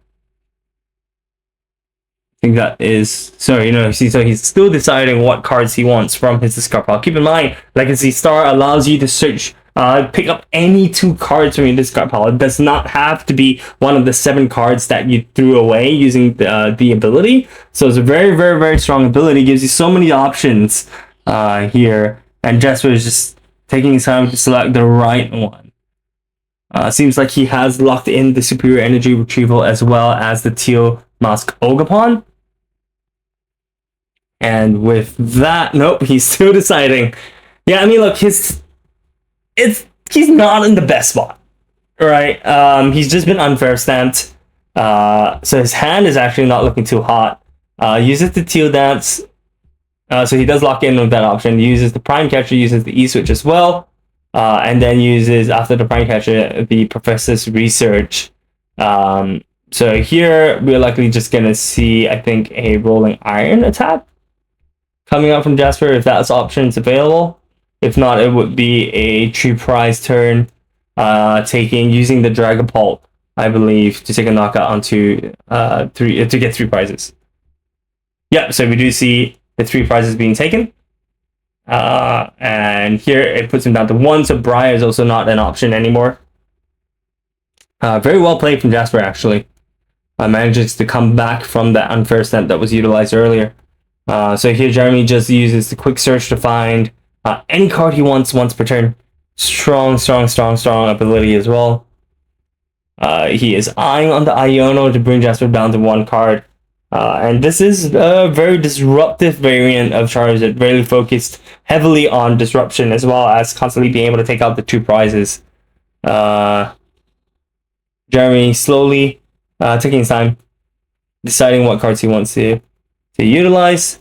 I think that is so he's still deciding what cards he wants from his discard pile. Keep in mind, Legacy Star allows you to search, pick up any 2 cards from your discard pile. It does not have to be one of the 7 cards that you threw away using the ability. So it's a very, very, very strong ability. It gives you so many options here, and Jasper is just taking his time to select the right one. Seems like he has locked in the Superior Energy Retrieval as well as the Teal Mask Ogerpon. And with that, nope, he's still deciding. Yeah, I mean, look, he's not in the best spot, right? He's just been Unfair Stamped, so his hand is actually not looking too hot. Uses the Teal Dance, so he does lock in with that option. Uses the Prime Catcher, uses the E-Switch as well, and then uses, after the Prime Catcher, the Professor's Research. So here, we're likely just going to see, I think, a Rolling Iron attack coming out from Jasper, if that's options available. If not, it would be a 3 prize turn, using the Dragapult, I believe, to take a knockout onto 3 to get 3 prizes. Yeah, so we do see the 3 prizes being taken. And here it puts him down to 1, so Briar is also not an option anymore. Very well played from Jasper, actually. Manages to come back from that Unfair Stamp that was utilized earlier. So here Jeremy just uses the Quick Search to find any card he wants once per turn. Strong ability as well. He is eyeing on the Iono to bring Jasper down to 1 card. And this is a very disruptive variant of Charizard, really focused heavily on disruption as well as constantly being able to take out the 2 prizes. Jeremy slowly taking his time, deciding what cards he wants to utilize.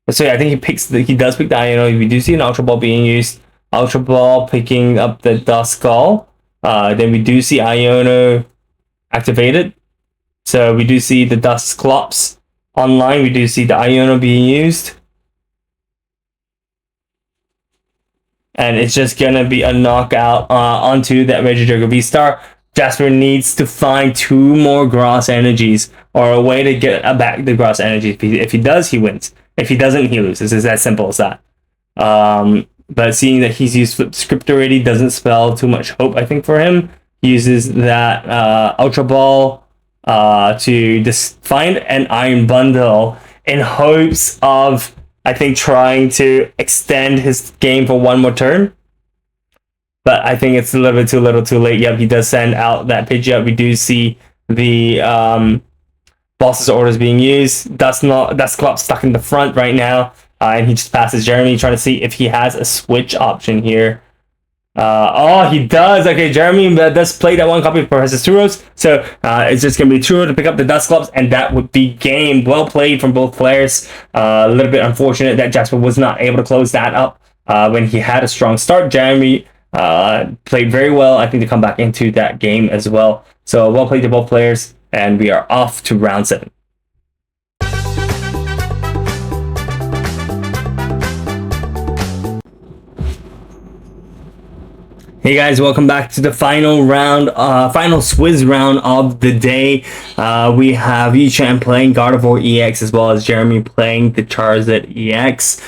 So yeah, I think he does pick the Iono. We do see an Ultra Ball being used. Ultra Ball picking up the Duskull. Then we do see Iono activated. So we do see the Dusclops online. We do see the Iono being used. and it's just gonna be a knockout onto that Regidrago V-Star. Jasper needs to find 2 more Grass Energies or a way to get back the Grass Energies. If he does, he wins. If he doesn't, he loses. It's as simple as that. But seeing that he's used Flip Script already doesn't spell too much hope, I think, for him. He uses that Ultra Ball to just find an Iron Bundle in hopes of, I think, trying to extend his game for 1 more turn. But I think it's a little bit too late. Yep, he does send out that Pidgeot. We do see the boss's orders being used. Dusclops stuck in the front right now. And he just passes Jeremy, trying to see if he has a switch option here. Oh, he does. Okay, Jeremy does play that 1 copy of Professor Suros. So it's just going to be Churro to pick up the Dusclops, and that would be game. Well played from both players. A little bit unfortunate that Jasper was not able to close that up when he had a strong start. Jeremy played very well, I think, to come back into that game as well. So well played to both players, and we are off to round 7. Hey guys, welcome back to the final round, final Swizz round of the day. We have Yichan playing Gardevoir EX as well as Jeremy playing the Charizard EX.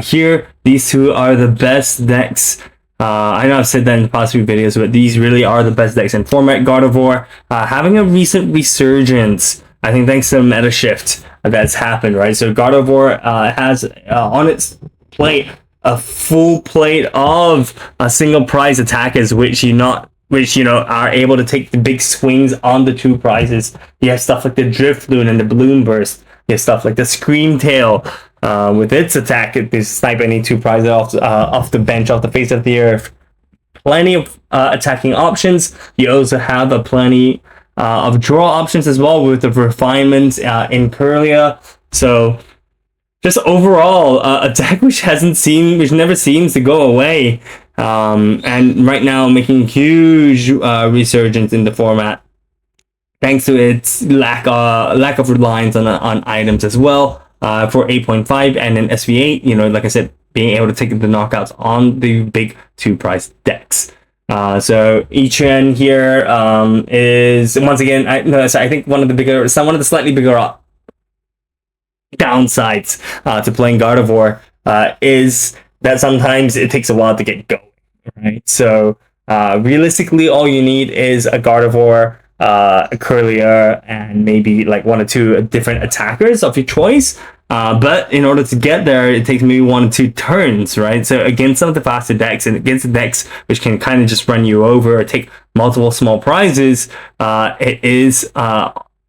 Here, these two are the best decks. I know I've said that in the past few videos, but these really are the best decks in format. Gardevoir having a recent resurgence, I think, thanks to the meta shift that's happened, right? So Gardevoir has on its plate a full plate of single prize attackers, which you know are able to take the big swings on the 2 prizes. You have stuff like the Drifloon and the Balloon Burst. You have stuff like the Scream Tail with its attack. It can snipe any 2 prizes off the bench, off the face of the earth. Plenty of attacking options. You also have plenty of draw options as well with the refinements in Kirlia. So just overall, a deck which never seems to go away, and right now making huge resurgence in the format, thanks to its lack of reliance on items as well. For 8.5 and then SV8, like I said, being able to take the knockouts on the big 2 prize decks. So Yichan here is once again, I think one of the slightly bigger downsides to playing Gardevoir is that sometimes it takes a while to get going, right? So realistically, all you need is a Gardevoir, a Kirlia, and maybe like 1 or 2 different attackers of your choice. But in order to get there, it takes maybe 1 or 2 turns, right? So against some of the faster decks and against the decks which can kind of just run you over or take multiple small prizes, it is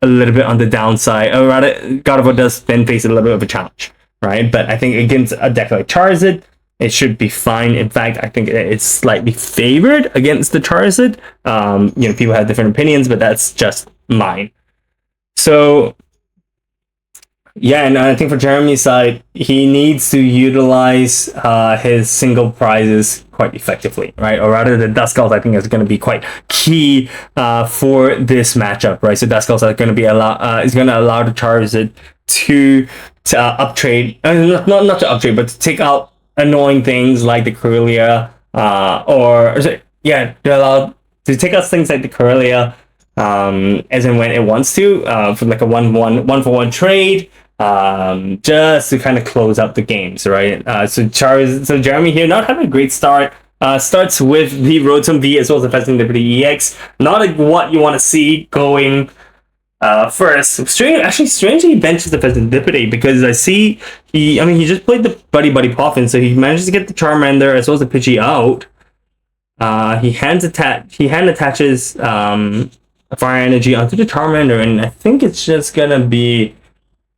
a little bit on the downside, or rather, Gardevoir does then face a little bit of a challenge, right? But I think against a deck like Charizard, it should be fine. In fact, I think it's slightly favored against the Charizard. People have different opinions, but that's just mine. So yeah, and I think for Jeremy's side, he needs to utilize his single prizes quite effectively, right? Or rather, the Dusclops, I think, is going to be quite key for this matchup, right? So Dusclops are going to be is going to allow the Charizard to uptrade, not to uptrade, but to take out annoying things like the Kirlia, to take out things like the Kirlia, as and when it wants to, for like a 1-for-1 trade. Just to kind of close out the games, right? So Jeremy here not having a great start. Starts with the Rotom V as well as the Festing Liberty EX. Not like what you want to see going first. Strangely benches the Festing Liberty because I see he just played the Buddy Poffin, so he manages to get the Charmander as well as the Pidgey out. He hand attaches Fire Energy onto the Charmander, and I think it's just gonna be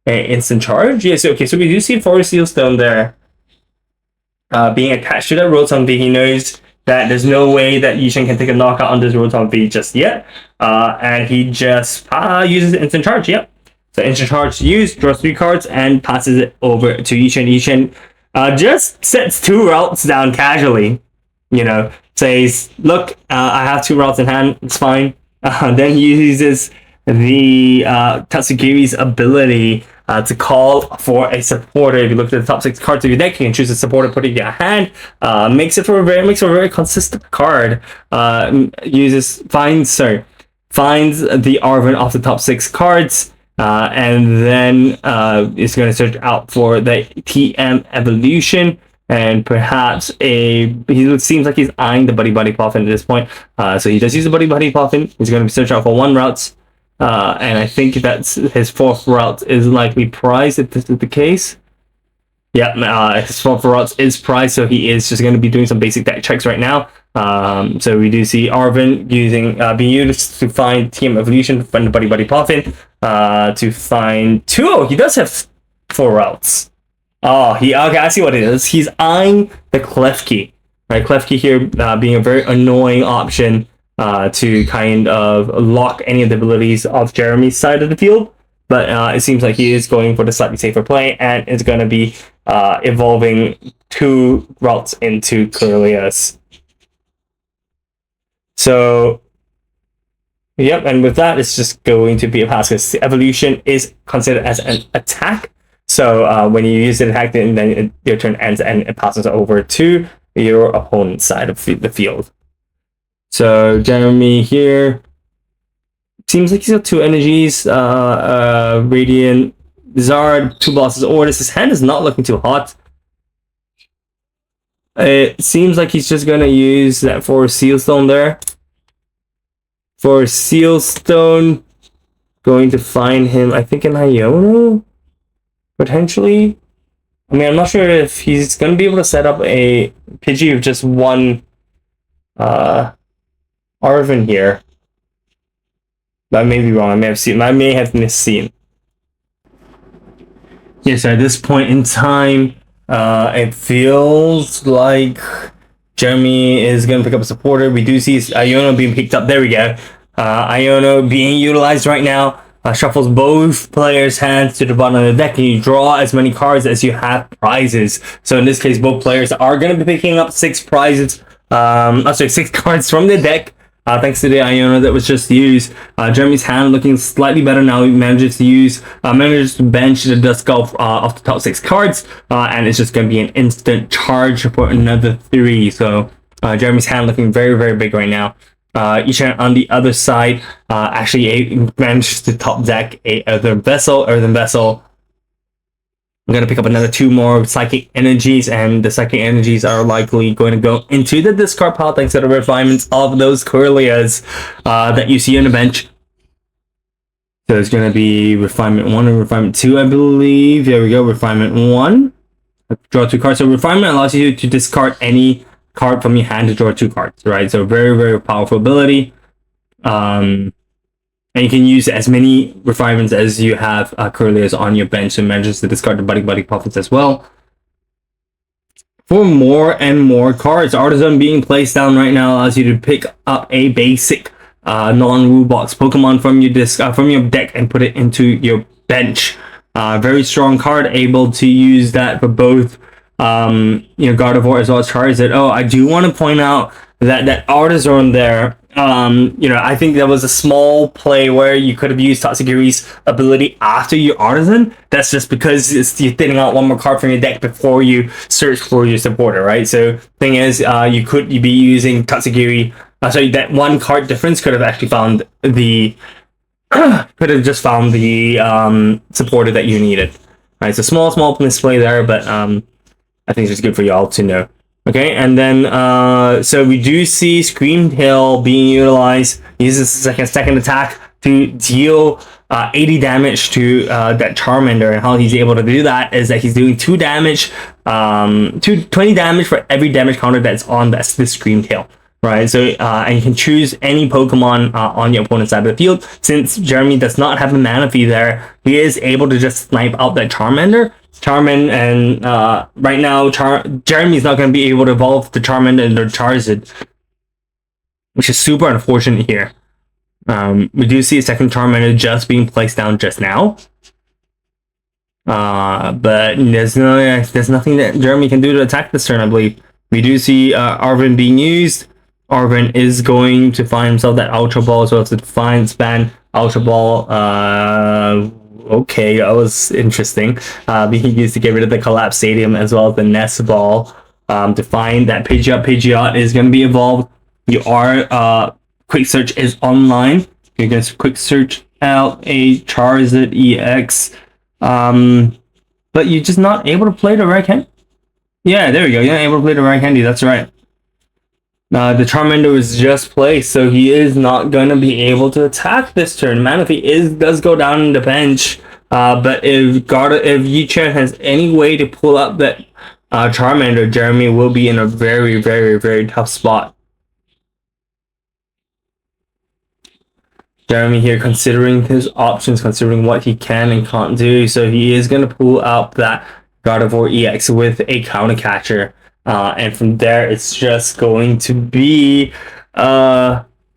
an instant charge. Yes, okay, so we do see Forest Seal Stone there being attached to that Rotom V. He knows that there's no way that Yichan can take a knockout on this Rotom V just yet, and he just uses instant charge. Yep. So instant charge used, draws 3 cards, and passes it over to Yichan. Yichan just sets 2 routes down casually. Says, "Look, I have 2 routes in hand. It's fine." Then he uses the Tatsugiri's ability to call for a supporter. If you look at the top 6 cards of your deck, you can choose a supporter, put it in your hand. Makes for a very consistent card. Finds the Arven off the top 6 cards. And then it's going to search out for the TM evolution, and perhaps he seems like he's eyeing the Buddy Puffin at this point. So he does use the Buddy Puffin. He's going to be searching out for 1 routes, and I think that's his 4th route is likely prized if this is the case. Yeah, his 4th route is prized, so he is just going to be doing some basic deck checks right now. So we do see Arven being used to find TM evolution, to find the Buddy Puffin, to find 2. Oh, he does have 4 routes. Oh, okay, I see what it is. He's eyeing the Klefki. Right, Klefki here being a very annoying option to kind of lock any of the abilities of Jeremy's side of the field. But it seems like he is going for the slightly safer play, and it's going to be evolving 2 routes into Kirlias. So, yep, and with that, it's just going to be a pass because evolution is considered as an attack. So when you use the attack, then your turn ends and it passes over to your opponent's side of the field. So Jeremy here seems like he's got 2 energies, Radiant, Zard, 2 bosses orders. His hand is not looking too hot. It seems like he's just gonna use that for Sealstone there. For Sealstone, going to find him, I think, in Iono, potentially. I mean, I'm not sure if he's gonna be able to set up a Pidgey with just 1 Arven here. I may be wrong. I may have misseen. Yes, at this point in time, it feels like Jeremy is going to pick up a supporter. We do see Iono being picked up. There we go. Iono being utilized right now. Shuffles both players' hands to the bottom of the deck, and you draw as many cards as you have prizes. So in this case, both players are going to be picking up 6 prizes. 6 cards from the deck. Thanks to the Iono that was just used. Jeremy's hand looking slightly better now. He manages to bench the Dust Golf off the top 6 cards, and it's just going to be an instant charge for another 3. So Jeremy's hand looking very big right now. Ishan on the other side actually managed to top deck a Earthen Vessel. I'm going to pick up another 2 more Psychic Energies, and the Psychic Energies are likely going to go into the discard pile thanks to the refinements of those Kirlias that you see on the bench. So it's going to be Refinement 1 and Refinement 2, I believe. There we go, Refinement 1. Draw 2 cards. So Refinement allows you to discard any card from your hand to draw 2 cards, right? So very powerful ability. And you can use as many refinements as you have Kirlias on your bench, so manages to discard the Buddy Puffins as well. For more and more cards, Artisan being placed down right now allows you to pick up a basic non-rule box Pokemon from your deck and put it into your bench. Very strong card, able to use that for both Gardevoir as well as Charizard. Oh, I do want to point out that Artisan there, I think there was a small play where you could have used Tatsugiri's ability after your Artisan. That's just because you're thinning out 1 more card from your deck before you search for your supporter, right? So thing is, you could be using Tatsugiri. That 1 card difference could have actually found the supporter that you needed. Right, so small misplay there, but I think it's just good for y'all to know. Okay, and then so we do see Screamtail being utilized. He uses second attack to deal 80 damage to that Charmander, and how he's able to do that is that he's doing 20 damage for every damage counter that's on the Screamtail. Right, so and you can choose any Pokemon on your opponent's side of the field. Since Jeremy does not have a mana fee there, he is able to just snipe out that Charmander. And right now, Jeremy's not going to be able to evolve the Charmander into Charizard, which is super unfortunate here. We do see a second Charmander just being placed down just now. But there's nothing that Jeremy can do to attack this turn, I believe. We do see Arven being used. Arven is going to find himself that Ultra Ball as well as the Defiance Band. Ultra Ball Okay, that was interesting. Being used to get rid of the collapsed stadium as well as the nest ball. To find that Pidgeot is going to be evolved. You are quick search is online. You can quick search out a Charizard EX. But you're just not able to play the right hand. Yeah, there we go. You're not able to play the right handy. That's right. The Charmander was just placed, so he is not going to be able to attack this turn. Manaphy does go down in the bench, but if Yi-Chan has any way to pull up that Charmander, Jeremy will be in a very, very, very tough spot. Jeremy here considering his options, considering what he can and can't do, so he is going to pull out that Gardevoir EX with a counter catcher. And from there, it's just going to be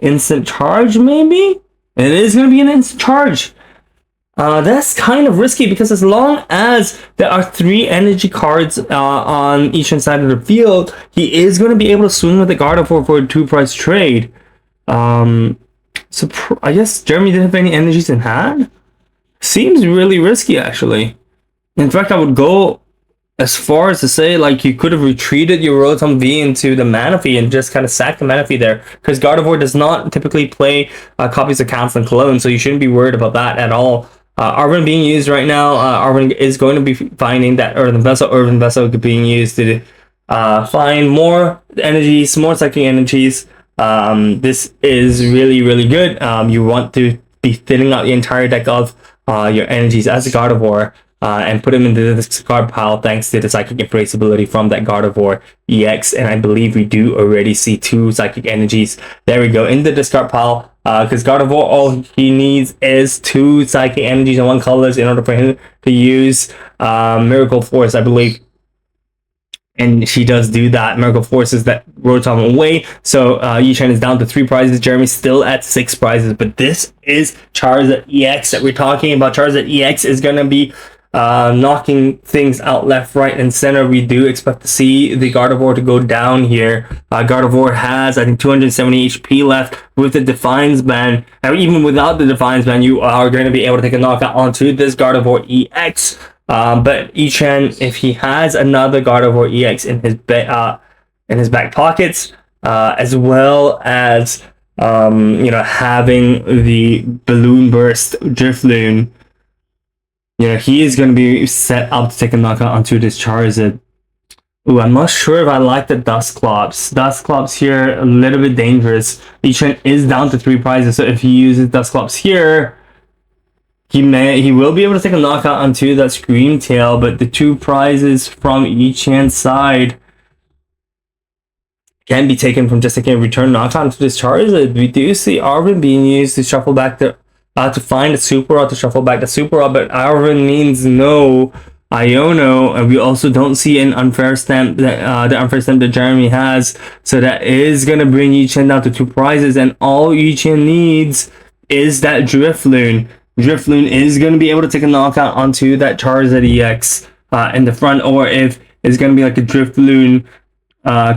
instant charge, maybe? It is going to be an instant charge. That's kind of risky because as long as there are 3 energy cards on each side of the field, he is going to be able to swing with the Gardevoir for a 2-price trade. So I guess Jeremy didn't have any energies in hand? Seems really risky, actually. In fact, I would go as far as to say, like, you could have retreated your Rotom V into the Manaphy and just kind of sacked the Manaphy there, because Gardevoir does not typically play copies of Council and Cologne, so you shouldn't be worried about that at all. Arvin being used right now, Arvin is going to be finding that Earthen Vessel being used to find more energies, more psychic energies. This is really, really good. You want to be thinning out the entire deck of your energies as a Gardevoir. And put him into the discard pile thanks to the Psychic Embrace ability from that Gardevoir EX. And I believe we do already see 2 Psychic Energies. There we go, in the discard pile. Because Gardevoir, all he needs is 2 Psychic Energies and 1 colors in order for him to use Miracle Force, I believe. And she does do that. Miracle forces that Rotom away. So Yi-Chan is down to 3 prizes. Jeremy's still at 6 prizes. But this is Charizard EX that we're talking about. Charizard EX is going to be knocking things out left, right, and center. We do expect to see the Gardevoir to go down here. Gardevoir has, I think, 270 HP left with the Defiance Band. And even without the Defiance Band, you are going to be able to take a knockout onto this Gardevoir EX. But Yi-Chan, if he has another Gardevoir EX in his back pockets, as well as having the Balloon Burst Drifloon, he is going to be set up to take a knockout onto this Charizard. Ooh, I'm not sure if I like the Dusclops. Dusclops here, a little bit dangerous. Yi-Chan is down to 3 prizes, so if he uses Dusclops here, he will be able to take a knockout onto that Scream Tail, but the 2 prizes from Yi-Chan's side can be taken from just taking a return knockout onto this Charizard. We do see Arvin being used to shuffle back to find a Super Rod, to shuffle back the Super Rod, but Arvin means no Iono, and we also don't see an unfair stamp that the unfair stamp that Jeremy has, so that is going to bring Yi-Chan down to 2 prizes, and all Yi-Chan needs is that Drifloon. Drifloon is going to be able to take a knockout onto that Charizard EX in the front, or if it's going to be like a Drifloon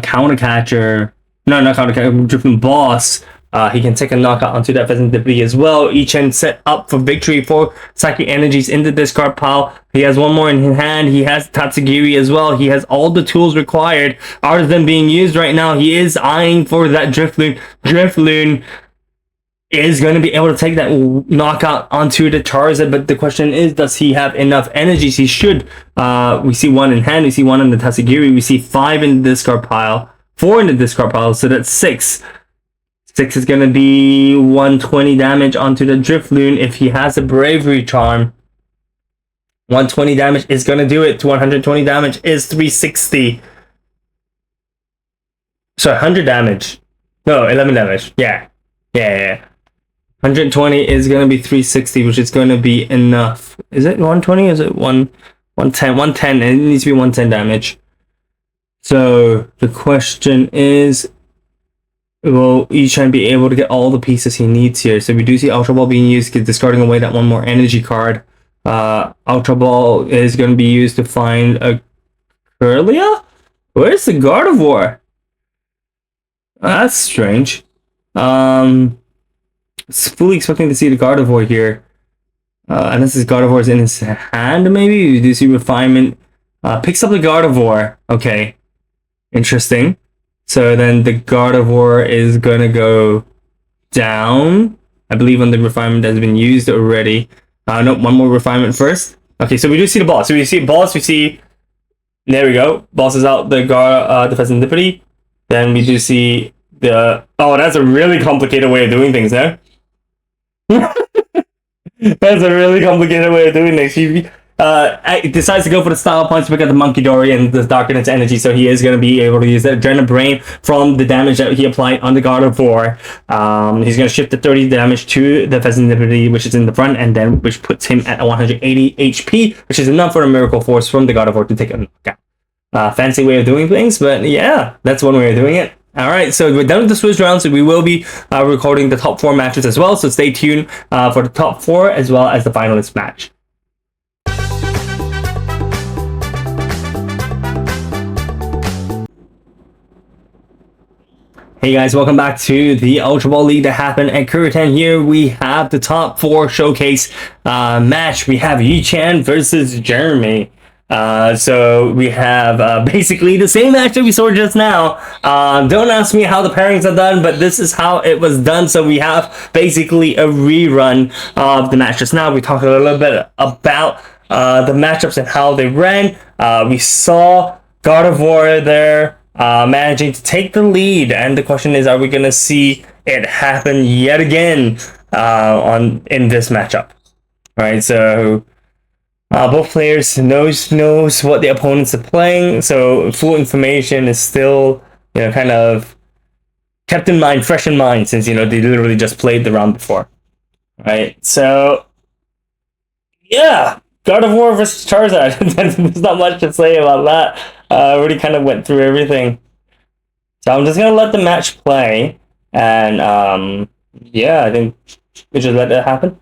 counter catcher, no, not counter catcher, Drifloon boss, he can take a knockout onto that Pheasant Debris as well. Yi-Chan set up for victory for Psychic Energies in the discard pile. He has 1 more in his hand. He has Tatsugiri as well. He has all the tools required. Are them being used right now? He is eyeing for that Drifloon. Drifloon is going to be able to take that knockout onto the Charizard, but the question is, does he have enough energies? He should. We see 1 in hand. We see 1 in the Tatsugiri. We see 5 in the discard pile. 4 in the discard pile. So that's 6. 6 is going to be 120 damage onto the Drifloon if he has a Bravery Charm. 120 damage is going to do it. 120 damage is 360. Sorry, 100 damage. No, 11 damage. Yeah. 120 is going to be 360, which is going to be enough. Is it 120? Is it 110? 110. It needs to be 110 damage. So the question is, will Yi-Chan be able to get all the pieces he needs here? So we do see Ultra Ball being used, discarding away that 1 more energy card. Ultra Ball is going to be used to find a Kirlia? Where's the Gardevoir? That's strange. Fully expecting to see the Gardevoir here. Unless his Gardevoir is in his hand, maybe. We do see Refinement. Picks up the Gardevoir. Okay. Interesting. So then the Gardevoir is going to go down. I believe on the Refinement has been used already. No, one more Refinement first. Okay, so we do see the boss. So we see boss, we see... There we go. Boss is out the Pheasantipity. Then we do see the... Oh, that's a really complicated way of doing things there. That's a really complicated way of doing this. He decides to go for the style punch to pick up the Monkey Dory and the Darkness energy, so he is going to be able to use the Adrenaline Brain from the damage that he applied on the Gardevoir. He's going to shift the 30 damage to the Pheasantipity, which is in the front, and then which puts him at 180 HP, which is enough for a Miracle Force from the Gardevoir to take a knockout. Fancy way of doing things, but yeah, that's one way of doing it. Alright, so we're done with the Swiss round, so we will be recording the top 4 matches as well, so stay tuned for the top 4 as well as the finalist match. Hey guys, welcome back to the Ultra Ball League that happened at Kouriten. Here we have the top 4 showcase match. We have Yi-Chan versus Jeremy. So we have basically the same match that we saw just now. Don't ask me how the pairings are done, but this is how it was done. So we have basically a rerun of the match just now. We talked a little bit about the matchups and how they ran. We saw Gardevoir there managing to take the lead, and the question is, are we going to see it happen yet again in this matchup? All right, so both players knows what the opponents are playing, so full information is still, kind of kept in mind, fresh in mind, since they literally just played the round before. Right, so yeah, Gardevoir versus Charizard. There's not much to say about that. I already kind of went through everything, so I'm just gonna let the match play, and yeah, I think we just let that happen.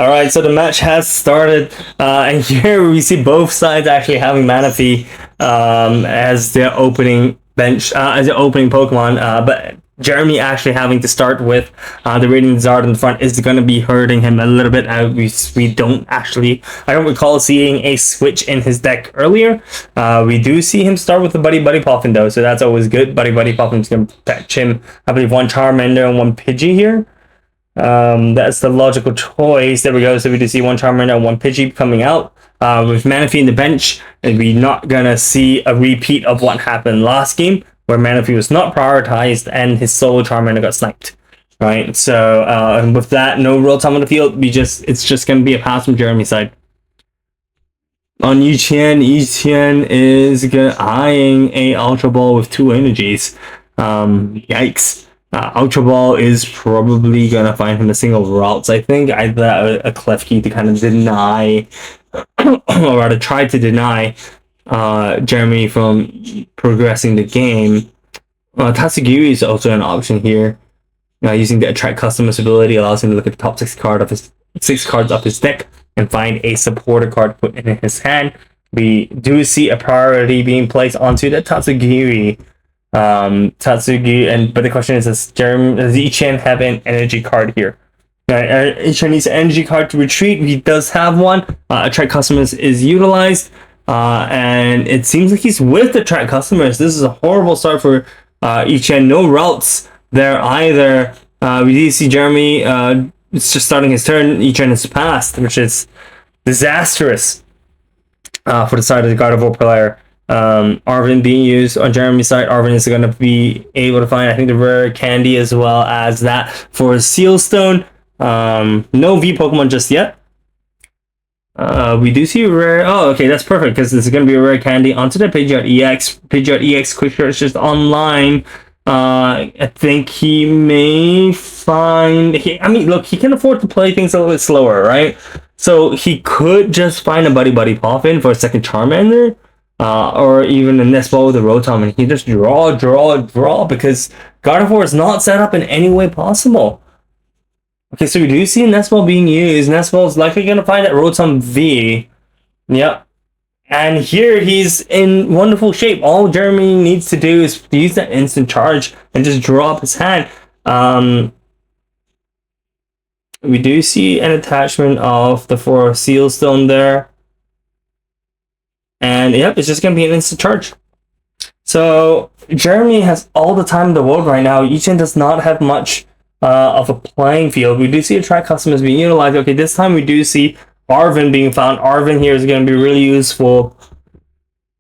Alright, so the match has started, and here we see both sides actually having Manaphy as their opening bench, as their opening Pokemon, but Jeremy actually having to start with the Radiant Zard in the front is going to be hurting him a little bit. I don't recall seeing a switch in his deck earlier. We do see him start with the Buddy Poffin though, so that's always good. Buddy Poffin's going to fetch him, I believe, 1 Charmander and 1 Pidgey here. That's the logical choice. There we go. So we do see 1 Charmander and 1 Pidgey coming out. With Manaphy in the bench, and we're not gonna see a repeat of what happened last game, where Manaphy was not prioritized and his solo Charmander got sniped. Right. So and with that, no real time on the field. It's just gonna be a pass from Jeremy's side. On Yi-Chan is eyeing a Ultra Ball with 2 energies. Yikes. Ultra Ball is probably gonna find him a single routes, I think. Either a Klefki to kind of deny, or rather try to deny Jeremy from progressing the game. Tatsugiri is also an option here. Using the Attract Customers ability allows him to look at the top 6 cards of his deck and find a supporter card put in his hand. We do see a priority being placed onto the Tatsugiri. But the question is, does Yi-Chan have an energy card here? Yi-Chan needs an energy card to retreat. He does have one. Attract Customers is utilized, and it seems like he's with Attract Customers. This is a horrible start for Yi-Chan. No routes there either. We do see Jeremy it's just starting his turn. Yi-Chan is passed, which is disastrous for the side of the Gardevoir player. Arvin being used on Jeremy's side. Arvin is going to be able to find, I think, the rare candy as well as that for Sealstone. No V Pokemon just yet. We do see a rare... Oh, okay, that's perfect, because this is going to be a rare candy onto the Pidgeot EX. Pidgeot EX Quick Search is just online. I think he may find... look, he can afford to play things a little bit slower, right? So he could just find a Buddy Poffin for a second Charmander. Or even a Nesball with a Rotom, and he just draw, because Gardevoir is not set up in any way possible. Okay, so we do see Nesball being used. Nesball is likely going to find that Rotom V. Yep. And here he's in wonderful shape. All Jeremy needs to do is use that instant charge and just drop his hand. We do see an attachment of the 4 seal stone there. And yep, it's just going to be an instant charge. So Jeremy has all the time in the world right now. Yichen does not have much of a playing field. We do see attract customers being utilized. Okay, this time we do see Arvin being found. Arvin here is going to be really useful.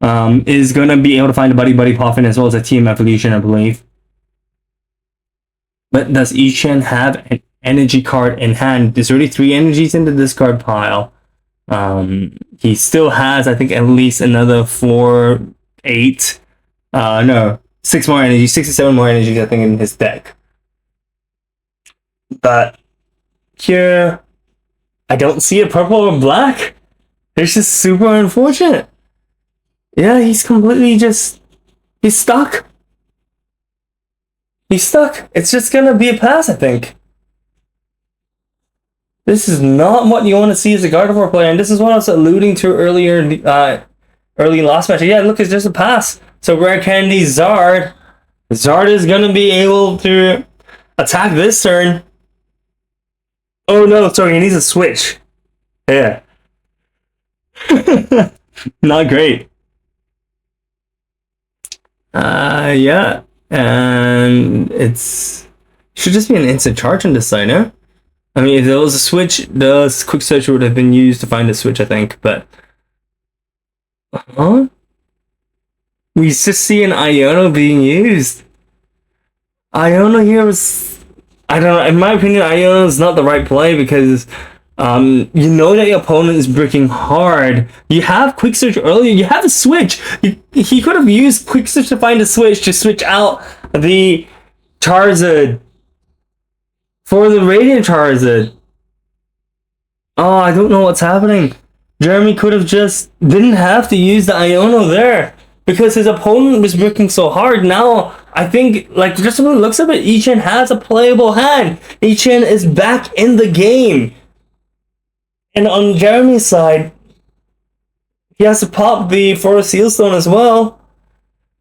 Is going to be able to find a Buddy Poffin as well as a Team Evolution, I believe. But does Yichen have an energy card in hand? There's already 3 energies in the discard pile. He still has, I think, at least another 4, 8. No, 6 more energies, 67 more energies, I think, in his deck. But here, I don't see a purple or black. It's just super unfortunate. Yeah, he's completely just... He's stuck. He's stuck. It's just gonna be a pass, I think. This is not what you want to see as a Gardevoir player, and this is what I was alluding to earlier, early last match. Yeah, look, it's just a pass. So Rare Candy Zard. Zard is gonna be able to attack this turn. Oh no, sorry, he needs a switch. Yeah. Not great. Yeah. And it's should just be an instant charge on this side, no? I mean, if there was a switch, the quick search would have been used to find a switch, I think, but... We just see an Iono being used. Iono here was... I don't know, in my opinion, Iono is not the right play because... you know that your opponent is bricking hard. You have quick search earlier. You have a switch. He could have used quick search to find a switch to switch out the Charizard for the Radiant Charizard. Oh, I don't know what's happening. Jeremy could have just didn't have to use the Iono there because his opponent was bricking so hard. Now I think, like, just when it looks at it, Yichen has a playable hand. Yichen is back in the game. And on Jeremy's side, he has to pop the Forest Sealstone as well.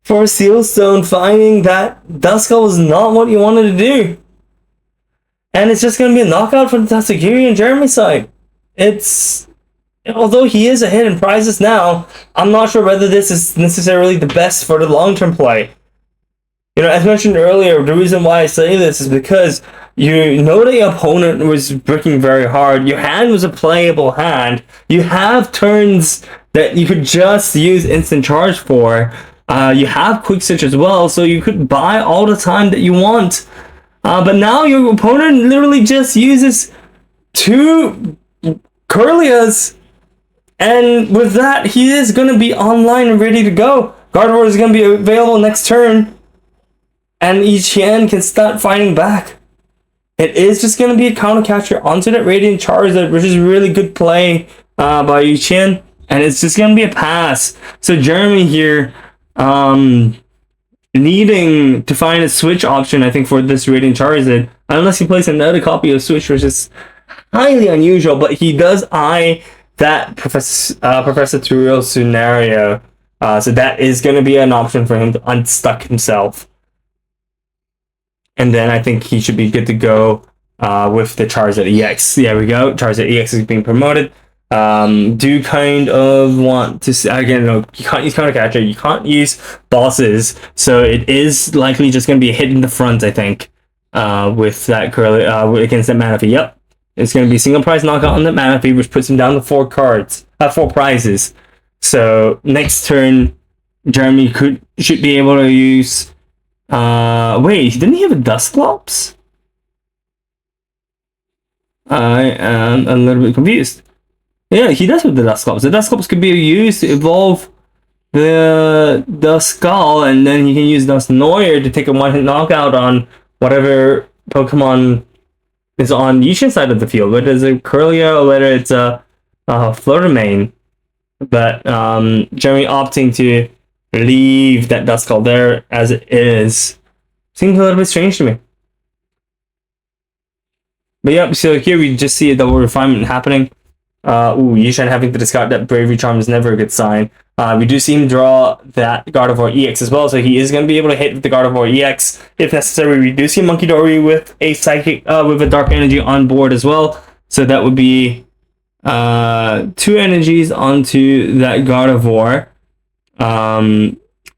Forest Sealstone finding that Duskull was not what you wanted to do. And it's just going to be a knockout for the Tatsugiri on Jeremy's side. It's... Although he is ahead in prizes now, I'm not sure whether this is necessarily the best for the long-term play. You know, as mentioned earlier, the reason why I say this is because you know that your opponent was bricking very hard. Your hand was a playable hand. You have turns that you could just use instant charge for. You have quick switch as well, so you could buy all the time that you want. But now your opponent literally just uses 2 Kirlias, and with that, he is going to be online and ready to go. Gardevoir is going to be available next turn. And Yichen can start fighting back. It is just going to be a counter catcher onto that Radiant Charizard, which is a really good play by Yichen. And it's just going to be a pass. So Jeremy here needing to find a switch option, I think, for this Radiant Charizard. Unless he plays another copy of Switch, which is highly unusual. But he does eye that Professor Turiel scenario. So that is going to be an option for him to unstuck himself. And then I think he should be good to go with the Charizard EX. There we go. Charizard EX is being promoted. Do kind of want to see, again, no, you can't use counter catcher. You can't use bosses. So it is likely just going to be a hit in the front, I think, with that curly against that Manaphy. Yep. It's going to be single prize knockout on that Manaphy, which puts him down to 4 prizes. So next turn, Jeremy should be able to use... wait, didn't he have a Dusclops? I am a little bit confused. Yeah, he does have the Dusclops. The Dusclops could be used to evolve the Duskull, and then he can use Dusknoir to take a one-hit knockout on whatever Pokemon is on Yichen's side of the field, whether it's a Kirlia or whether it's a Fluttermane. But Jeremy opting to leave that Duskull there as it is seems a little bit strange to me. But yep, so here we just see a double refinement happening. Yishan having to discard that Bravery Charm is never a good sign. We do see him draw that Gardevoir EX as well, so he is going to be able to hit with the Gardevoir EX if necessary. We do see Monkey Dory with a Psychic, with a Dark Energy on board as well, so that would be 2 energies onto that Gardevoir.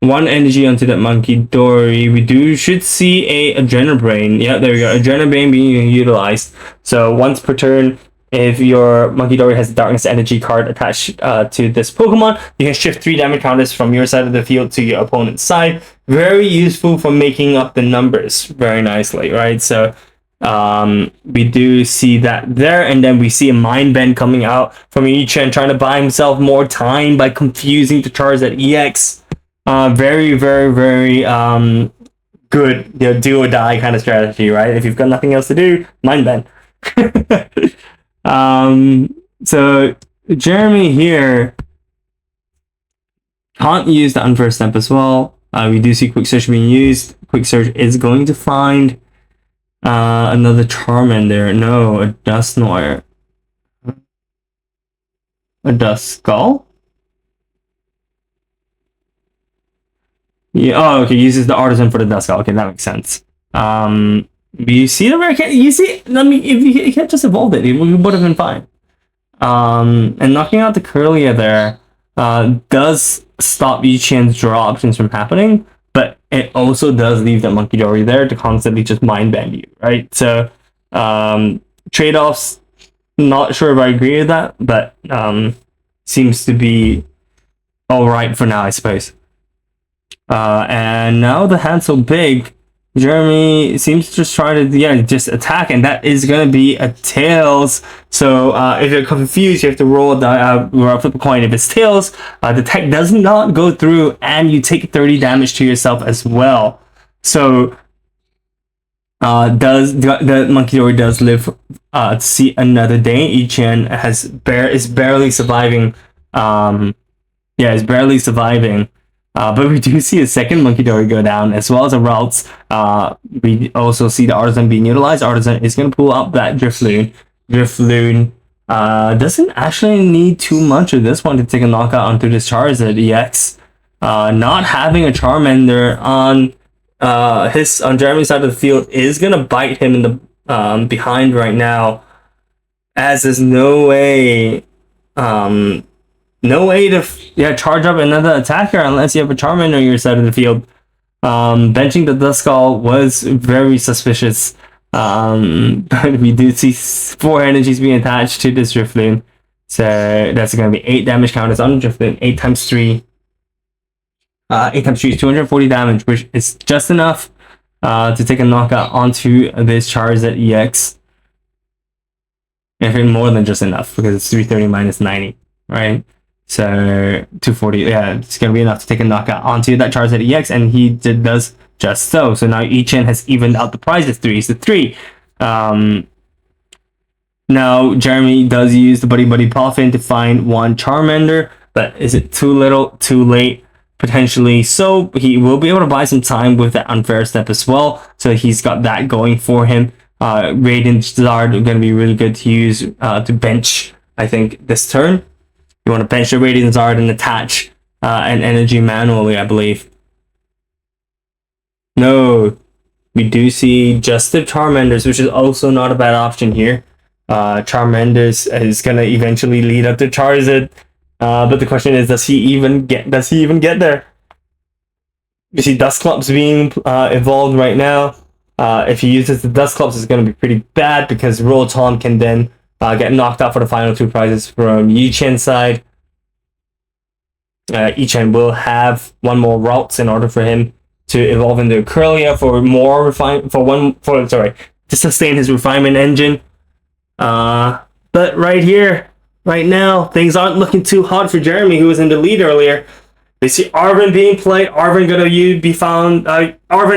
One energy onto that Monkey Dory. We should see a Adrenaline Brain. Yeah, there we go. Adrenaline Brain being utilized. So once per turn, if your Monkey Dory has a Darkness Energy card attached to this Pokemon, you can shift 3 damage counters from your side of the field to your opponent's side. Very useful for making up the numbers very nicely, right? So we do see that there, and then we see a Mind Bend coming out from Ichiban trying to buy himself more time by confusing the Charizard EX. Very, very, very good, do or die kind of strategy, right? If you've got nothing else to do, Mind Bend. So Jeremy here can't use the Unfair Step as well. We do see Quick Search being used. Quick Search is going to find another Charmander. No, a Dusknoir. A Duskull? Yeah, oh, okay, uses the Artisan for the Duskull. Okay, that makes sense. You see the rare cat? You see, I mean, if you can't just evolve it, it would have been fine. And knocking out the Curlia there does stop Yichan's draw options from happening, but it also does leave that Monkey Dory there to constantly just Mind Bend you, right? So, trade-offs, not sure if I agree with that, but seems to be alright for now, I suppose. And now the hand's so big, Jeremy seems to just try to just attack, and that is gonna be a Tails. So if you're confused, you have to roll flip a coin. If it's Tails, the tech does not go through, and you take 30 damage to yourself as well. So the Monkey Dory does live to see another day. Ichan is barely surviving. Is barely surviving. But we do see a second Monkey Dory go down, as well as a Ralts. We also see the Artisan being utilized. Artisan is going to pull up that Drifloon. Drifloon doesn't actually need too much of this one to take a knockout onto this Charizard EX. Not having a Charmander on Jeremy's side of the field is going to bite him in the behind right now, as there's no way to charge up another attacker unless you have a Charmander on your side of the field. Benching the Duskull was very suspicious. But we do see 4 energies being attached to this Drifloon. So that's going to be 8 damage counters on Drifloon. 8 times 3. 8 times 3 is 240 damage, which is just enough to take a knockout onto this Charizard EX. In fact, more than just enough, because it's 330 minus 90, right? So 240, yeah, it's gonna be enough to take a knockout onto that Charizard EX, and he does just so. So now Ichan has evened out the prizes 3-3. Now Jeremy does use the Buddy Puffin to find one Charmander, but is it too little, too late? Potentially. So he will be able to buy some time with that Unfair Step as well. So he's got that going for him. Radiant Zard are gonna be really good to use to bench, I think, this turn. You want to bench the Radiant Zard and attach an energy manually, I believe. No, we do see just the Charmanders, which is also not a bad option here. Charmanders is gonna eventually lead up to Charizard, but the question is, does he even get there? You see Dusclops being evolved right now. If he uses the Dusclops, it's gonna be pretty bad, because Rotom can then get knocked out for the final 2 prizes from Yichan's side. Ichan will have one more Ralts in order for him to evolve into Curlia to sustain his refinement engine. But right here, right now, things aren't looking too hot for Jeremy, who was in the lead earlier. We see Arven being played. Arven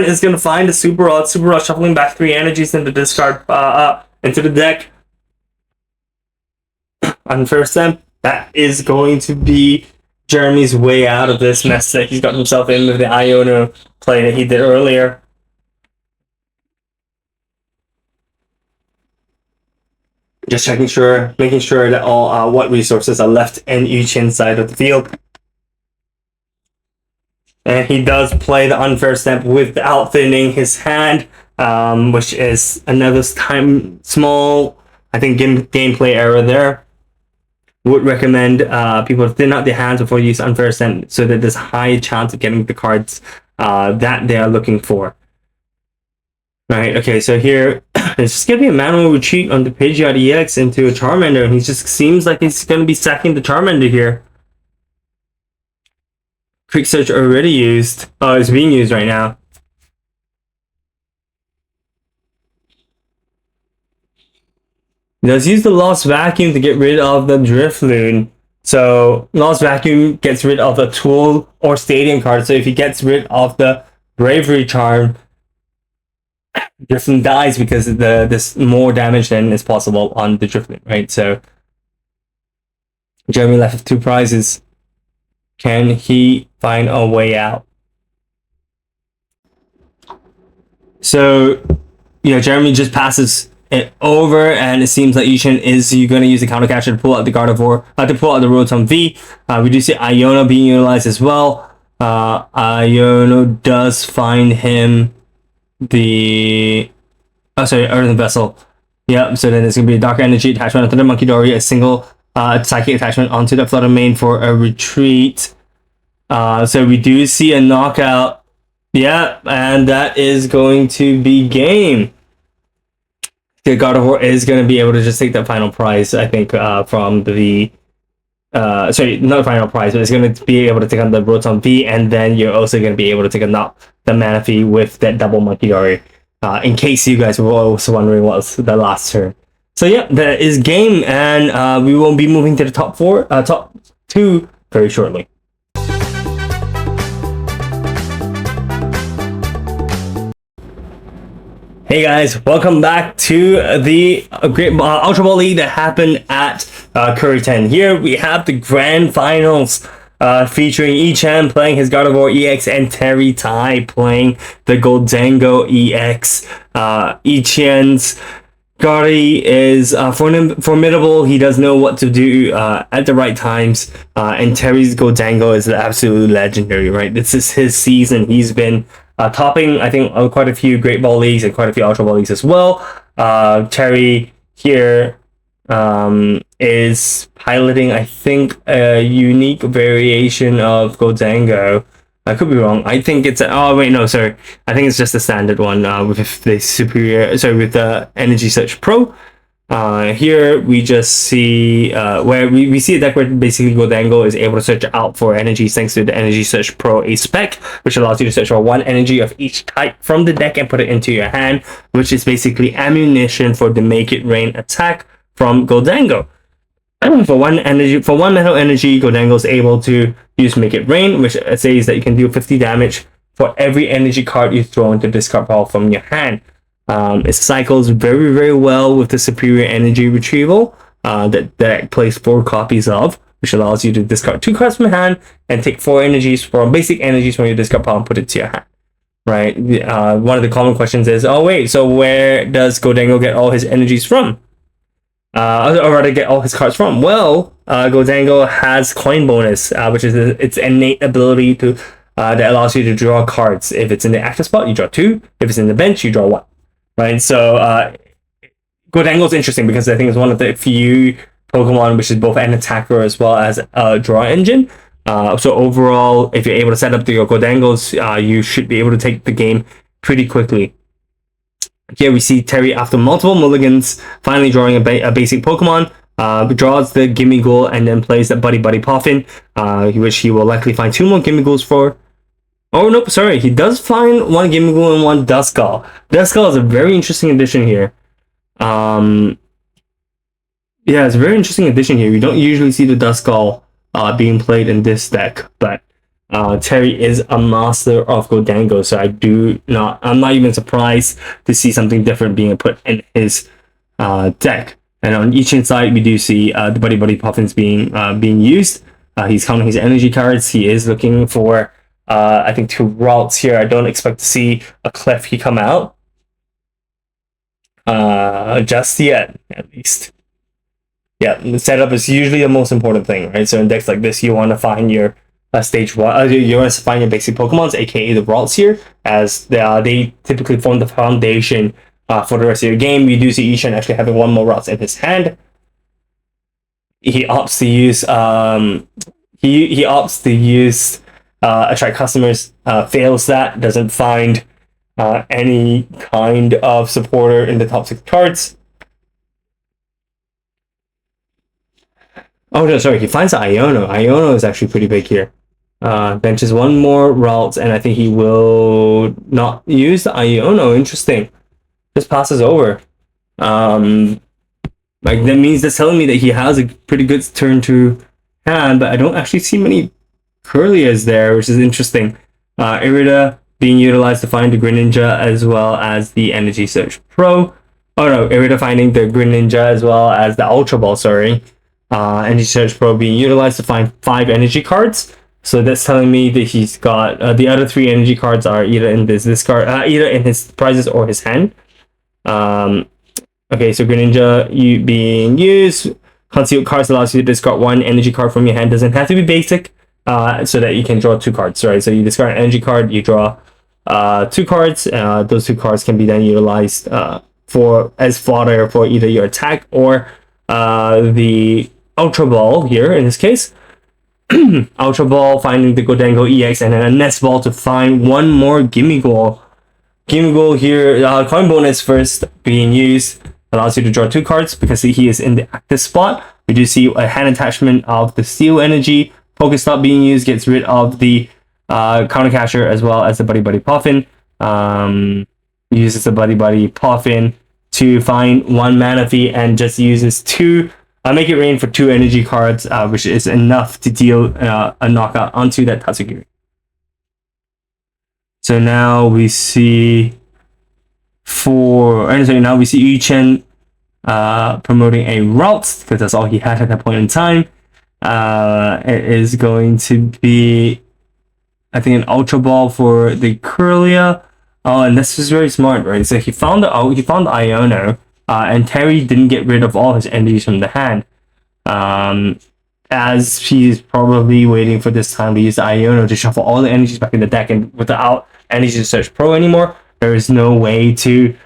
is gonna find the Super Rod. Super Rod shuffling back 3 energies into the discard into the deck. Unfair Step. That is going to be Jeremy's way out of this mess that he's got himself in with the Iono play that he did earlier. Just making sure that all what resources are left in each side of the field. And he does play the unfair step without thinning his hand, which is another small, I think, gameplay error there. Would recommend people to thin out their hands before you use unfair step, so that there's a high chance of getting the cards that they are looking for. Right, okay, so here it's just gonna be a manual retreat on the Pidgeot EX into a Charmander, and he just seems like he's gonna be sacking the Charmander here. Quick search already used. Oh, it's being used right now. He does use the Lost Vacuum to get rid of the Drifloon. So Lost Vacuum gets rid of the Tool or Stadium card. So if he gets rid of the Bravery Charm, Drifloon dies because there's more damage than is possible on the Drifloon, right? So Jeremy left with 2 prizes. Can he find a way out? So, Jeremy just passes it over, and it seems like Ishin is going to use the counter catcher to pull out the Gardevoir, to pull out the Rotom V. We do see Iono being utilized as well. Iono does find him Earthen Vessel. Yep, so then it's going to be a Dark Energy attachment onto the Monkey Dory, a single psychic attachment onto the Flutter Mane for a retreat. So we do see a knockout. Yeah, and that is going to be game. The Gardevoir is going to be able to just take the final prize, I think, from the... sorry, not the final prize, but it's going to be able to take on the Rotom V, and then you're also going to be able to take the Manaphy with that double Monkey Dory, in case you guys were also wondering what was the last turn. So yeah, that is game, and we will be moving to the top 2 very shortly. Hey guys, welcome back to the Great Ultra Ball League that happened at Kouriten. Here we have the grand finals featuring Ichan playing his Gardevoir EX and Terry Tai playing the Gholdengo EX. Ichan's Gardy is formidable. He does know what to do at the right times. And Terry's Gholdengo is absolutely legendary, right? This is his season. He's been topping, I think, quite a few Great Ball Leagues and quite a few Ultra Ball Leagues as well. Terry here is piloting, I think, a unique variation of Gholdengo. I could be wrong. I think it's I think it's just a standard one with the with the Energy Search Pro. Here we just see where we see a deck where basically Gholdengo is able to search out for energies thanks to the Energy Search Pro A spec, which allows you to search for 1 energy of each type from the deck and put it into your hand, which is basically ammunition for the Make It Rain attack from Gholdengo. For 1 metal energy, Gholdengo is able to use Make It Rain, which says that you can deal 50 damage for every energy card you throw into discard pile from your hand. It cycles very, very well with the superior energy retrieval that deck plays 4 copies of, which allows you to discard 2 cards from your hand and take 4 basic energies from your discard pile and put it to your hand. Right? One of the common questions is, so where does Gholdengo get all his energies from? Or rather, get all his cards from? Well, Gholdengo has coin bonus, which is its innate ability to that allows you to draw cards. If it's in the active spot, you draw 2. If it's in the bench, you draw 1. Right, so Gholdengo is interesting because I think it's one of the few Pokemon which is both an attacker as well as a draw engine. So overall, if you're able to set up your Gholdengos, you should be able to take the game pretty quickly. Here we see Terry, after multiple mulligans, finally drawing a basic Pokemon. Draws the Gimmighoul and then plays the Buddy Poffin, which he will likely find 2 more Gimmighouls for. Oh, nope, sorry. He does find 1 Gimmighoul and 1 Duskull. Duskull is a very interesting addition here. Yeah, it's a very interesting addition here. You don't usually see the Duskull being played in this deck, but Terry is a master of Gholdengo, so I'm not even surprised to see something different being put in his deck. And on each side, we do see the Buddy Poffins being used. He's counting his energy cards. He is looking for I think 2 routes here. I don't expect to see a Klefki come out just yet, at least. Yeah, the setup is usually the most important thing, right? So in decks like this, you want to find your stage one. You want to find your basic Pokemons, aka the routes here, as they typically form the foundation for the rest of your game. You do see Ishan actually having one more routes in his hand. He opts to use he opts to use attract customers. Fails that, doesn't find any kind of supporter in the top 6 cards. Oh no, sorry, he finds Iono. Iono is actually pretty big here. Benches one more route, and I think he will not use the Iono. Interesting. Just passes over. Like that means that's telling me that he has a pretty good turn to hand, but I don't actually see many Curlias there, which is interesting. Irida being utilized to find the Greninja as well as the Energy Search Pro. Oh no, Irida finding the Greninja as well as the Ultra Ball, sorry. Energy Search Pro being utilized to find 5 energy cards. So that's telling me that he's got the other 3 energy cards are either in this card, either in his prizes or his hand. Okay, so Greninja being used. Concealed cards allows you to discard 1 energy card from your hand. Doesn't have to be basic, so that you can draw 2 cards, right? So you discard an energy card, you draw 2 cards. Those 2 cards can be then utilized as fodder for either your attack or the Ultra Ball here in this case. Ultra Ball finding the Gholdengo EX, and then a Nest Ball to find one more Gimmighoul. Gimmighoul here, coin bonus first being used, allows you to draw 2 cards because he is in the active spot. We do see a hand attachment of the Steel Energy. Pokestop being used gets rid of the Counter Catcher as well as the Buddy Buddy Puffin. Uses the Buddy Buddy Puffin to find 1 Manaphy and just uses 2. Make it rain for 2 energy cards, which is enough to deal a knockout onto that Tatsugiri. So now we see now we see Yu Chen promoting a route because that's all he had at that point in time. It is going to be, I think, an Ultra Ball for the Curlia. Oh, and this is very smart, right? So he found the Iono. And Terry didn't get rid of all his energies from the hand, as he's probably waiting for this time to use the Iono to shuffle all the energies back in the deck, and without Energy Search Pro anymore, there is no way to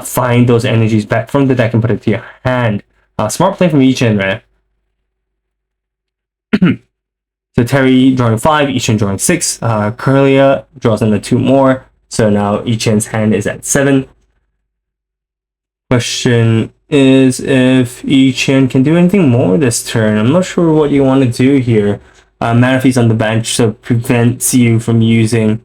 find those energies back from the deck and put it to your hand. Smart play from Ichin, right? So Terry drawing 5, Ichin drawing 6, Curlia draws another 2 more, so now Ichin's hand is at 7. Question is if Ichin can do anything more this turn. I'm not sure what you want to do here. Manaphy's on the bench, so prevents you from using...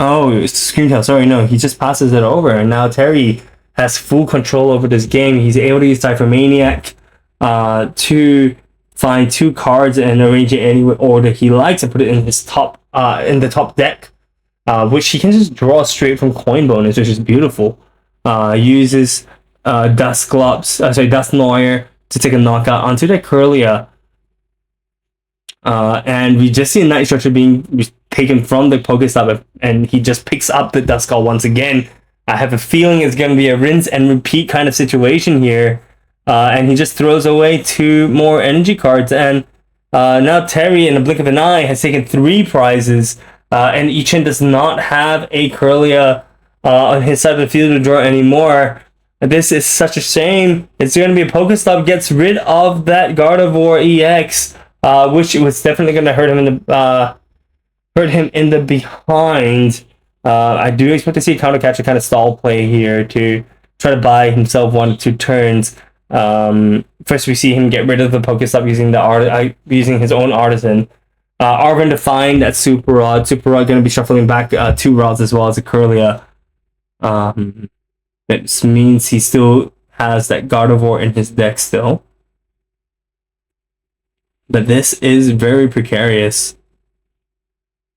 Oh, it's Screamtail. Sorry, no. He just passes it over, and now Terry has full control over this game. He's able to use Cypher Maniac to find 2 cards and arrange it any order he likes and put it in his top in the top deck, which he can just draw straight from coin bonus, which is beautiful. Uses Dust Noir to take a knockout onto the Curlia. And we just see a Night Structure being taken from the Pokestop, and he just picks up the Duskull once again. I have a feeling it's going to be a rinse and repeat kind of situation here. And he just throws away 2 more energy cards, and now Terry, in a blink of an eye, has taken 3 prizes, and Ichin does not have a Curlia on his side of the field to draw anymore. This is such a shame. It's going to be a Pokestop gets rid of that Gardevoir EX, which was definitely going to hurt him in the behind. I do expect to see Counter Catcher kind of stall play here to try to buy himself 1 or 2 turns. First, we see him get rid of the Pokestop using his own Artisan. Arvin to find that Super Rod. Super Rod going to be shuffling back 2 rods as well as a Curlia. That means he still has that Gardevoir in his deck still. But this is very precarious.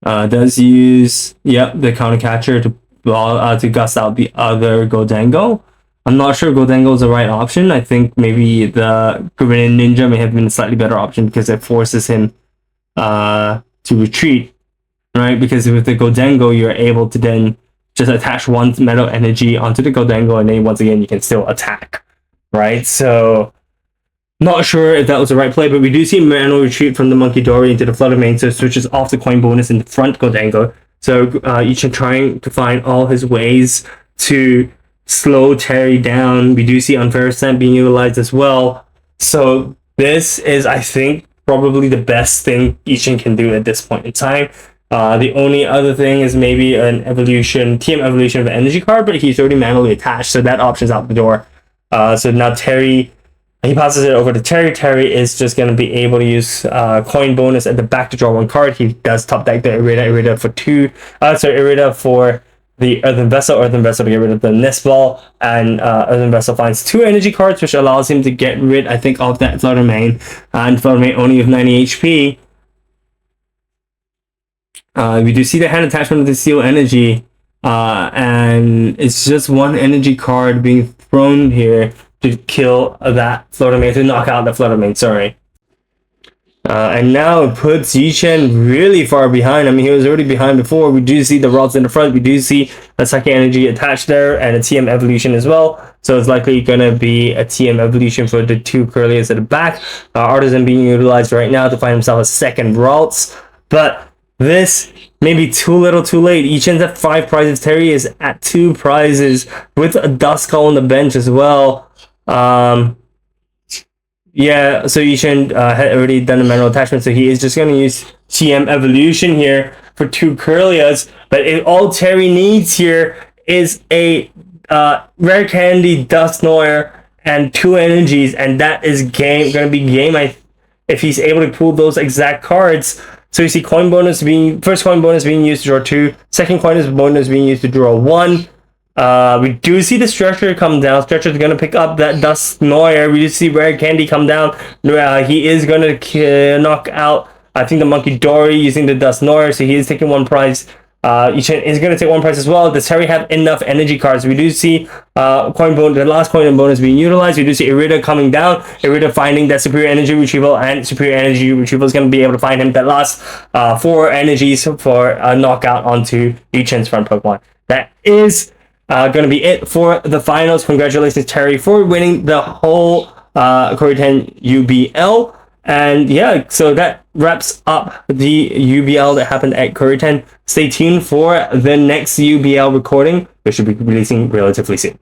Does use the Counter Catcher to gust out the other Gholdengo. I'm not sure Gholdengo is the right option. I think maybe the Kouriten Ninja may have been a slightly better option because it forces him to retreat, right? Because with the Gholdengo, you're able to then just attach 1 Metal Energy onto the Gholdengo, and then once again you can still attack, right? So Not sure if that was the right play, but we do see manual retreat from the Monkey Dory into the Flutter Mane, so it switches off the coin bonus in the front Godango. So Ichin trying to find all his ways to slow Terry down. We do see Unfair Ascent being utilized as well. So this is, I think, probably the best thing Ichin can do at this point in time. The only other thing is maybe an evolution, TM evolution of an energy card, but he's already manually attached, so that option's out the door. So now Terry, he passes it over to Terry. Terry is just going to be able to use coin bonus at the back to draw one card. He does top deck the Irida for two. Irida for the Earthen Vessel to get rid of the Nest Ball, and Earthen Vessel finds 2 energy cards, which allows him to get rid, I think, of that Flutter Mane, and Flutter Mane only with 90 HP. We do see the hand attachment of the Seal Energy, and it's just one energy card being thrown here to kill that Flutter Mane, to knock out the Flutter Mane, sorry. And now it puts Yichen really far behind. I mean, he was already behind before. We do see the rods in the front. We do see a Psychic Energy attached there and a TM Evolution as well. So it's likely going to be a TM Evolution for the 2 Curlias at the back. Artisan being utilized right now to find himself a second Ralts. But this may be too little too late. Yichen's at 5 prizes. Terry is at 2 prizes with a Duskull on the bench as well. Yeah, so Yichen had already done a manual attachment, so he is just going to use TM Evolution here for 2 Curlias. But all Terry needs here is a Rare Candy, Dusknoir, and 2 energies, and that is going to be game if he's able to pull those exact cards. So you see coin bonus first coin bonus being used to draw 2, second coin bonus being used to draw 1. We do see the Stretcher come down. Stretcher is going to pick up that Dusknoir. We do see Rare Candy come down. He is going to knock out, I think, the Monkey Dory using the Dusknoir, so he is taking 1 prize. Yichen is going to take 1 prize as well. Does Terry have enough energy cards? We do see the last coin bonus being utilized. We do see Irida coming down. Irida finding that Superior Energy Retrieval, and Superior Energy Retrieval is going to be able to find him that last 4 energies for a knockout onto Yichen's front Pokemon. That is going to be it for the finals. Congratulations, Terry, for winning the whole Kouriten UBL. And yeah, so that wraps up the UBL that happened at Kouriten. Stay tuned for the next UBL recording, which should be releasing relatively soon.